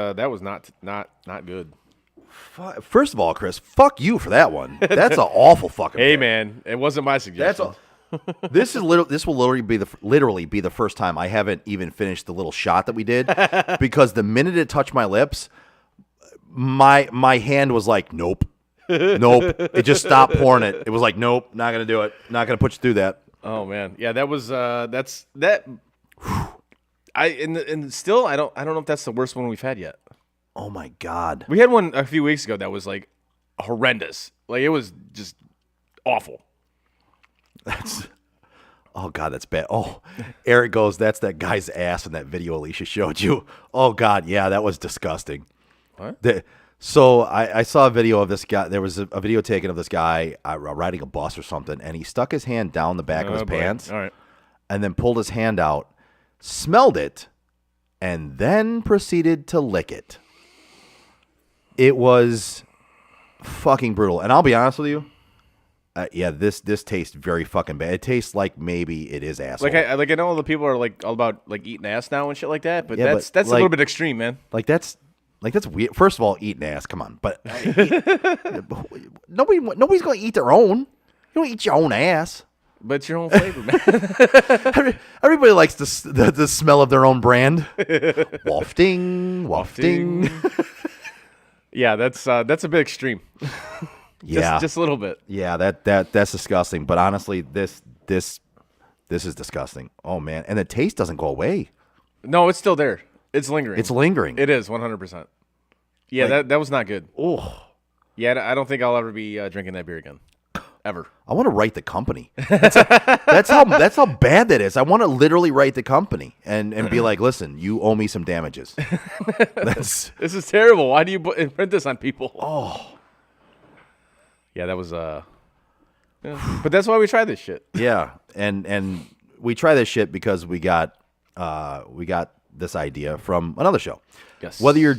not good. First of all, Chris, fuck you for that one. That's an awful fucking. Hey pick. man, it wasn't my suggestion. This will literally be the first time I haven't even finished the little shot that we did, because the minute it touched my lips, my hand was like, nope. It just stopped pouring it. It was like, nope, not gonna do it. Not gonna put you through that. Oh man, yeah, that was that's that. Still, I don't know if that's the worst one we've had yet. Oh my god, we had one a few weeks ago that was like horrendous. Like it was just awful. Oh god, that's bad. Oh, Eric goes, that's that guy's ass in that video Alicia showed you. Oh god, yeah, that was disgusting. What? So I saw a video of this guy. There was a video taken of this guy riding a bus or something, and he stuck his hand down the back of his pants, all right, and then pulled his hand out, smelled it, and then proceeded to lick it. It was fucking brutal. And I'll be honest with you, yeah, this tastes very fucking bad. It tastes like maybe it is asshole. Like I know all the people are like all about like eating ass now and shit like that, but Yeah, that's but, a little bit extreme, man. That's weird. First of all, eating ass, come on. But nobody's going to eat their own. You don't eat your own ass. But it's your own flavor, man. Everybody likes the smell of their own brand. Wafting. Yeah, that's a bit extreme. Yeah, just a little bit. Yeah, that's disgusting. But honestly, this is disgusting. Oh man, and the taste doesn't go away. No, it's still there. It's lingering. It's lingering. It is 100%. Yeah, that was not good. Oh, yeah, I don't think I'll ever be drinking that beer again, ever. I want to write the company. That's how bad that is. I want to literally write the company and be like, listen, you owe me some damages. This is terrible. Why do you print this on people? Oh, yeah, that was yeah. But that's why we try this shit. Yeah, and we try this shit because we got this idea from another show. Yes. Whether you're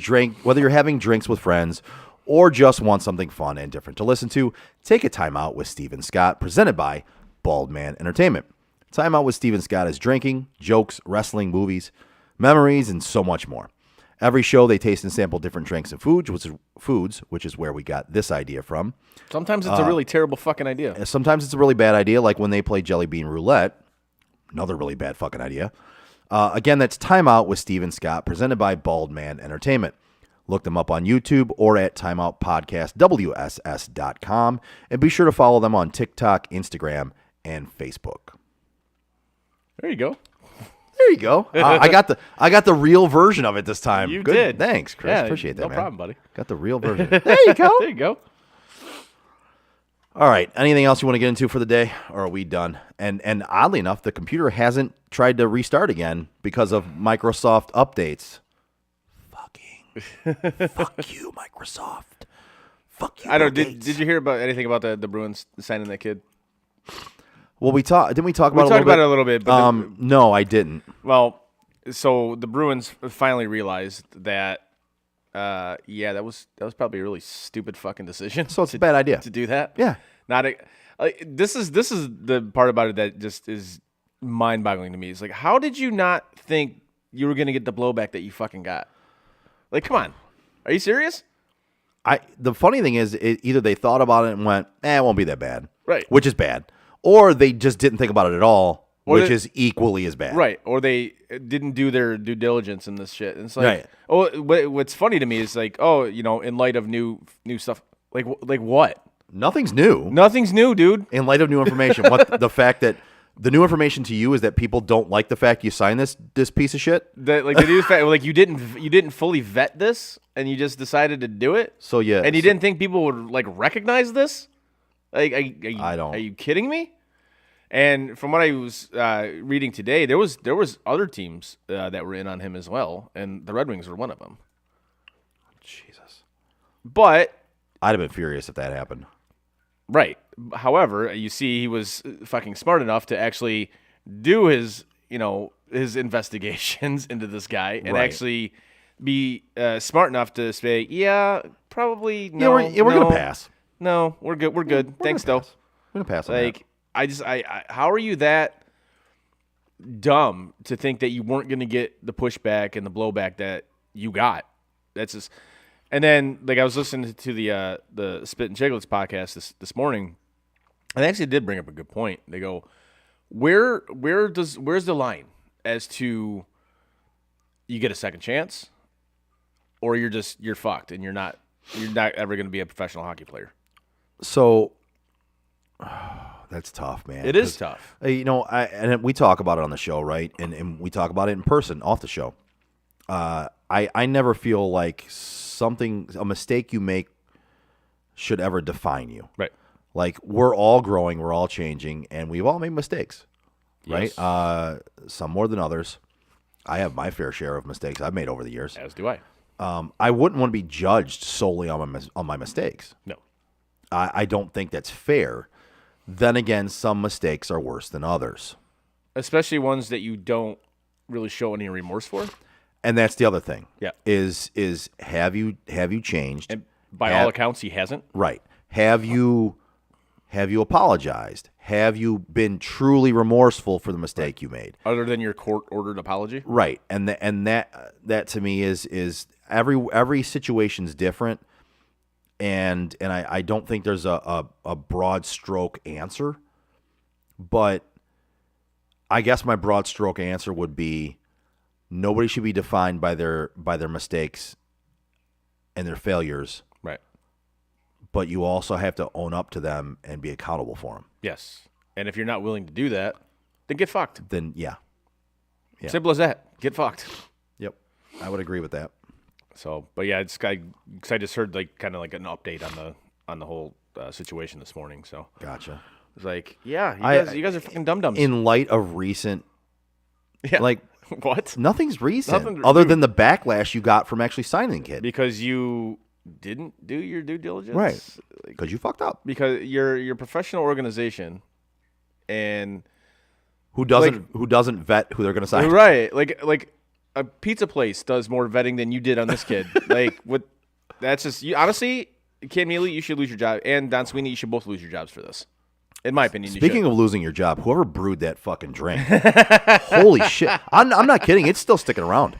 having drinks with friends or just want something fun and different to listen to, take a time out with Steven Scott, presented by Bald Man Entertainment. Time Out with Steven Scott is drinking, jokes, wrestling, movies, memories, and so much more. Every show, they taste and sample different drinks and foods, which is where we got this idea from. Sometimes it's a really terrible fucking idea. Sometimes it's a really bad idea, like when they play Jelly Bean Roulette. Another really bad fucking idea. Again, that's Time Out with Steven Scott, presented by Bald Man Entertainment. Look them up on YouTube or at timeoutpodcastwss.com, and be sure to follow them on TikTok, Instagram, and Facebook. There you go. There you go. I got the real version of it this time. You Good. did. Thanks, Chris. Yeah, Appreciate that, no man. problem, buddy. Got the real version. There you go. There you go. All right. Anything else you want to get into for the day, or are we done? And oddly enough, the computer hasn't tried to restart again because of Microsoft updates. Fuck you, Microsoft. Fuck you. I don't. Bill Did Gates. you hear about anything about the Bruins signing that kid? Well, didn't we talk about We it talked about it a a little bit. But no, I didn't. well, so the Bruins finally realized that. Yeah, that was probably a really stupid fucking decision. So it's a bad idea to do that. Yeah. This is the part about it that just is mind-boggling to me. It's like, how did you not think you were gonna get the blowback that you fucking got? Like, come on, are you serious? The funny thing is, either they thought about it and went, it won't be that bad. Right. Which is bad. Or they just didn't think about it at all, Or which is equally as bad. Right. Or they didn't do their due diligence in this shit. And it's like, Right. oh, what's funny to me is like, oh, in light of new stuff, like what? Nothing's new. Nothing's new, dude. In light of new information, the fact that The new information to you is that people don't like the fact you signed this piece of shit. That like the new fact, like you didn't fully vet this, and you just decided to do it. So yeah, and you didn't think people would like recognize this. Like, I don't. Are you kidding me? And from what I was reading today, there was other teams that were in on him as well, and the Red Wings were one of them. Jesus. But I'd have been furious if that happened. Right. However, you see, he was fucking smart enough to actually do his investigations into this guy and actually be smart enough to say, yeah, probably no. Yeah, we're gonna pass. No, we're good. We're good. Thanks, though. We're gonna pass. Like, I how are you that dumb to think that you weren't gonna get the pushback and the blowback that you got? That's just. And then, like, I was listening to the Spit and Chicklets podcast this morning, and they actually did bring up a good point. They go, where's the line as to you get a second chance, or you're fucked and you're not ever going to be a professional hockey player? So that's tough, man. It is tough. And we talk about it on the show, right? And we talk about it in person off the show. I never feel like a mistake you make should ever define you. Right. Like, we're all growing, we're all changing, and we've all made mistakes, right? Yes. Some more than others. I have my fair share of mistakes I've made over the years. As do I. I wouldn't want to be judged solely on my mistakes. No. I don't think that's fair. Then again, some mistakes are worse than others. Especially ones that you don't really show any remorse for. And that's the other thing. Yeah. Is have you changed? And by all accounts, he hasn't. Right. Have you apologized? Have you been truly remorseful for the mistake you made? Other than your court-ordered apology? Right. And that to me is every situation's different. And I don't think there's a broad stroke answer. But I guess my broad stroke answer would be nobody should be defined by their mistakes and their failures. Right. But you also have to own up to them and be accountable for them. Yes. And if you're not willing to do that, then get fucked. Then, yeah. Simple as that. Get fucked. Yep. I would agree with that. So, but yeah, I just heard kind of like an update on the whole situation this morning. So Gotcha. It's like, yeah, you guys are fucking dum-dums. In light of recent, what? Nothing's recent other than the backlash you got from actually signing the kid. Because you didn't do your due diligence? Right. Because you fucked up. Because you're a professional organization, and who doesn't vet who they're going to sign? Right. Like a pizza place does more vetting than you did on this kid. That's just you. Honestly, Cam Neely, you should lose your job, and Don Sweeney, you should both lose your jobs for this. In my opinion. Speaking of losing your job, whoever brewed that fucking drink, holy shit! I'm not kidding. It's still sticking around.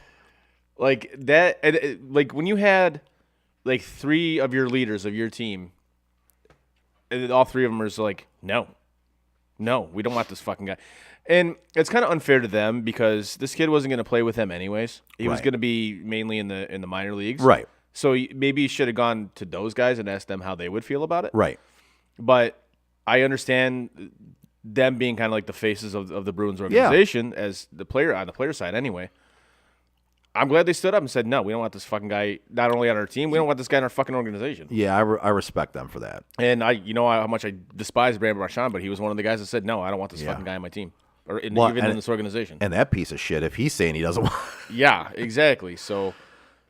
Like that, like when you had like three of your leaders of your team, and all three of them are just like, no, we don't want this fucking guy. And it's kind of unfair to them because this kid wasn't going to play with them anyways. He was going to be mainly in the minor leagues. Right. So maybe you should have gone to those guys and asked them how they would feel about it. Right. But I understand them being kind of like the faces of the Bruins organization as the player on the player side anyway. I'm glad they stood up and said, no, we don't want this fucking guy not only on our team, we don't want this guy in our fucking organization. Yeah, I respect them for that. And you know how much I despise Brandon Marchand, but he was one of the guys that said, no, I don't want this fucking guy on my team. Or even in this organization. And that piece of shit, if he's saying he doesn't want... Yeah, exactly. So,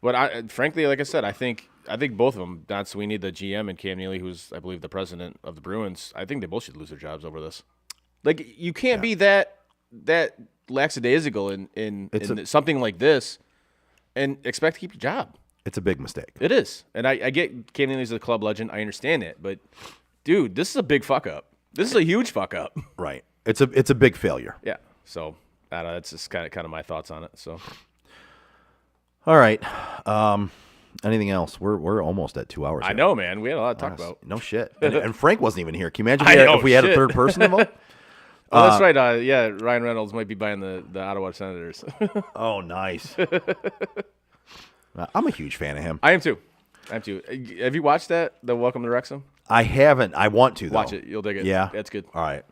but frankly, like I said, I think both of them, Don Sweeney, the GM, and Cam Neely, who's, I believe, the president of the Bruins, I think they both should lose their jobs over this. Like, you can't be that lackadaisical in something like this and expect to keep your job. It's a big mistake. It is. And I get Cam Neely's a club legend. I understand it. But, dude, this is a big fuck-up. This is a huge fuck-up. Right. It's a big failure. Yeah. So, that's just kind of my thoughts on it. So, all right. Anything else? We're almost at 2 hours. I know, man. We had a lot to talk about. No shit. And Frank wasn't even here. Can you imagine if we had a third person involved? Oh, that's right. Yeah, Ryan Reynolds might be buying the Ottawa Senators. Oh, nice. I'm a huge fan of him. I am too. Have you watched the Welcome to Wrexham? I haven't. I want to, though. Watch it. You'll dig it. Yeah. That's good. All right.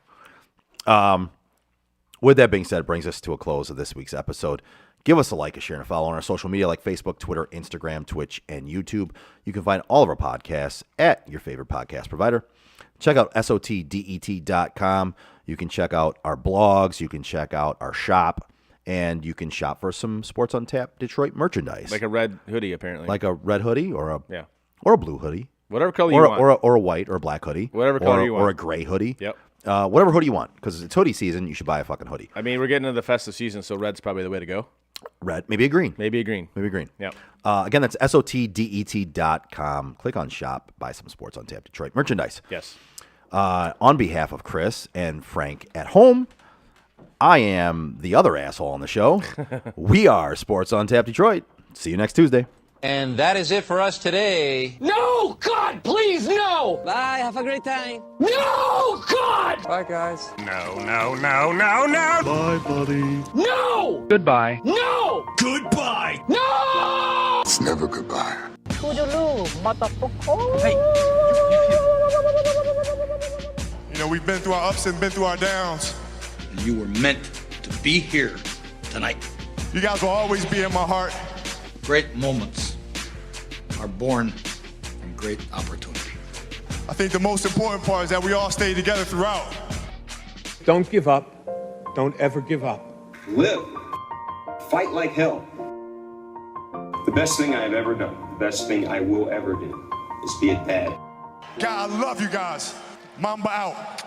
With that being said, it brings us to a close of this week's episode. Give us a like, a share, and a follow on our social media like Facebook, Twitter, Instagram, Twitch, and YouTube. You can find all of our podcasts at your favorite podcast provider. Check out SOTDET.com. You can check out our blogs. You can check out our shop. And you can shop for some Sports Untapped Detroit merchandise. Like a red hoodie, apparently. Like a red hoodie or a blue hoodie. Whatever color you want. Or a white or a black hoodie. Whatever color you want. Or a gray hoodie. Yep. Whatever hoodie you want. Because it's hoodie season, you should buy a fucking hoodie. I mean, we're getting into the festive season, so red's probably the way to go. Red. Maybe a green. Maybe a green. Yep. Again, that's SOTDET.com. Click on shop. Buy some Sports Untapped Detroit merchandise. Yes. On behalf of Chris and Frank at home, I am the other asshole on the show. We are Sports Untapped Detroit. See you next Tuesday. And that is it for us today. No! God, please, no! Bye, have a great time. No! God! Bye, guys. No, no, no, no, no! Bye, buddy. No! Goodbye. No! Goodbye. No! It's never goodbye. You know, we've been through our ups and been through our downs. And you were meant to be here tonight. You guys will always be in my heart. Great moments are born from great opportunity. I think the most important part is that we all stay together throughout. Don't give up. Don't ever give up. Live. Fight like hell. The best thing I have ever done, the best thing I will ever do, is be a dad. God, I love you guys. Mamba out.